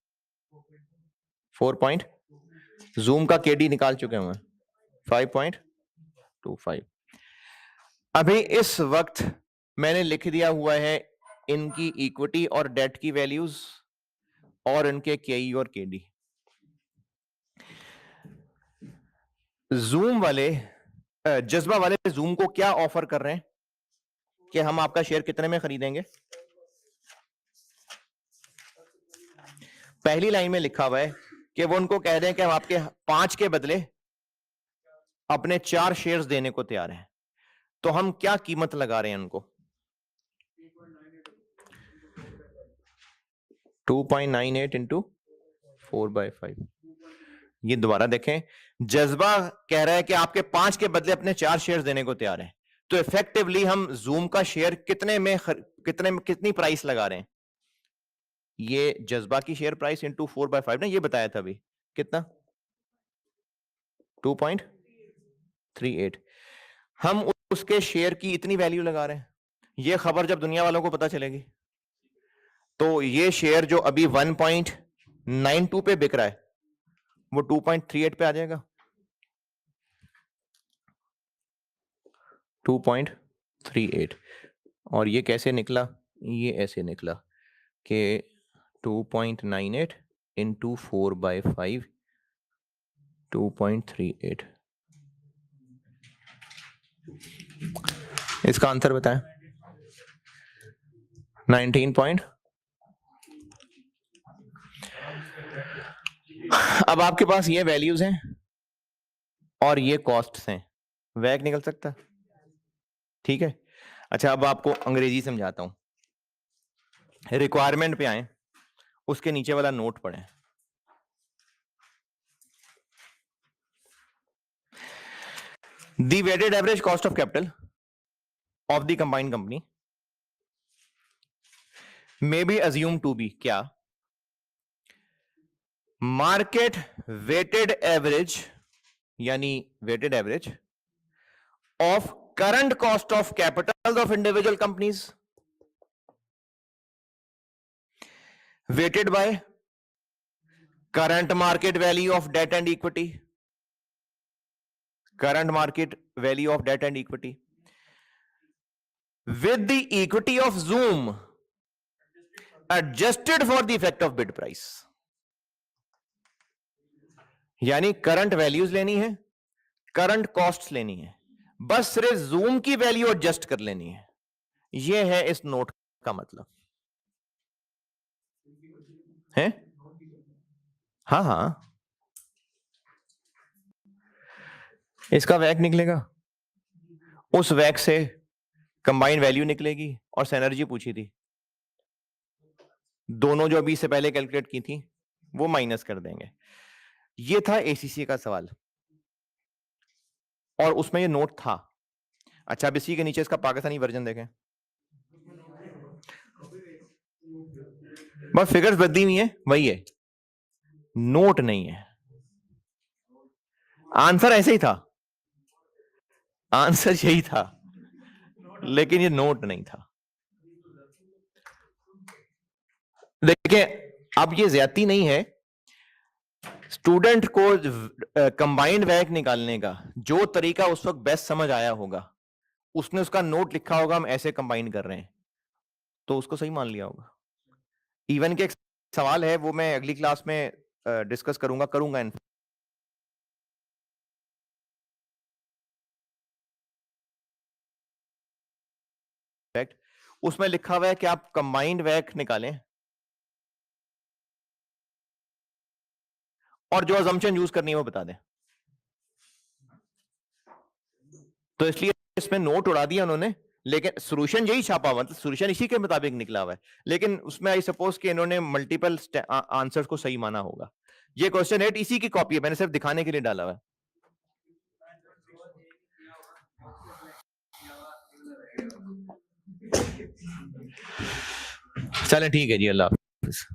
4 जूम का केडी निकाल चुके हुए हैं 5.25। अभी इस वक्त मैंने लिख दिया हुआ है इनकी इक्विटी और डेट की वैल्यूज और इनके केई और केडी। जूम वाले जज्बा वाले जूम को क्या ऑफर कर रहे हैं कि हम आपका शेयर कितने में खरीदेंगे? पहली लाइन में लिखा हुआ है कि वो उनको कह रहे हैं कि हम आपके 5 के बदले अपने 4 शेयर्स देने को तैयार हैं। तो हम क्या कीमत लगा रहे हैं उनको? 2.98 इंटू 4/5। ये दोबारा देखें, जज्बा कह रहा है कि आपके 5 के बदले अपने 4 शेयर्स देने को तैयार हैं। तो इफेक्टिवली हम जूम का शेयर कितनी प्राइस लगा रहे हैं? ये जज्बा की शेयर प्राइस इंटू 4/5 ना, ये बताया था अभी कितना 2.38। हम उसके शेयर की इतनी वैल्यू लगा रहे हैं। ये खबर जब दुनिया वालों को पता चलेगी तो ये शेयर जो अभी 1.92 पे बिक रहा है वो 2.38 पे आ जाएगा। 2.38। और ये कैसे निकला? ये ऐसे निकला कि 2.98 इंटू 4/5 2.38। इसका आंसर बताएं। 19 अब आपके पास ये वैल्यूज हैं और ये कॉस्ट्स हैं, वैक निकल सकता है, ठीक है। अच्छा, अब आपको अंग्रेजी समझाता हूं। रिक्वायरमेंट पे आए, उसके नीचे वाला नोट पढ़ें। The weighted average cost of capital of the combined company may be assume to be क्या? मार्केट वेटेड एवरेज, यानी weighted average of current cost of capital of individual companies weighted by current market value of debt and equity, current market value of debt and equity with the equity of Zoom adjusted for the effect of bid price। यानी current values लेनी है, current costs लेनी है, बस सिर्फ zoom की value adjust कर लेनी है। यह है इस नोट का मतलब है। हाँ हाँ, इसका वैक निकलेगा, उस वैक से कंबाइंड वैल्यू निकलेगी और सिनर्जी पूछी थी, दोनों जो अभी से पहले कैलकुलेट की थी वो माइनस कर देंगे। ये था एसीसी का सवाल और उसमें ये नोट था। अच्छा, अब इसी के नीचे इसका पाकिस्तानी वर्जन देखें, बस फिगर्स बदली हुई है, वही है, नोट नहीं है। आंसर ऐसे ही था, आंसर यही था, लेकिन ये नोट नहीं था। देखिए, अब ये ज्यादती नहीं है। स्टूडेंट को कंबाइंड वैक निकालने का जो तरीका उस वक्त बेस्ट समझ आया होगा, उसने उसका नोट लिखा होगा हम ऐसे कंबाइन कर रहे हैं, तो उसको सही मान लिया होगा। इवन के एक सवाल है, वो मैं अगली क्लास में डिस्कस करूंगा इनफैक्ट उसमें लिखा हुआ है कि आप कंबाइंड वैक निकालें और जो अजम्पशन यूज करनी है वो बता दें। तो इसलिए इसमें नोट उड़ा दिया उन्होंने, लेकिन सॉल्यूशन यही छापा हुआ, मतलब सॉल्यूशन इसी के मुताबिक निकला हुआ है, लेकिन उसमें आई सपोज कि इन्होंने मल्टीपल आंसर्स को सही माना होगा। ये क्वेश्चन 8 इसी की कॉपी है, मैंने सिर्फ दिखाने के लिए डाला हुआ है। चलें ठीक है जी, अल्लाह हाफिज।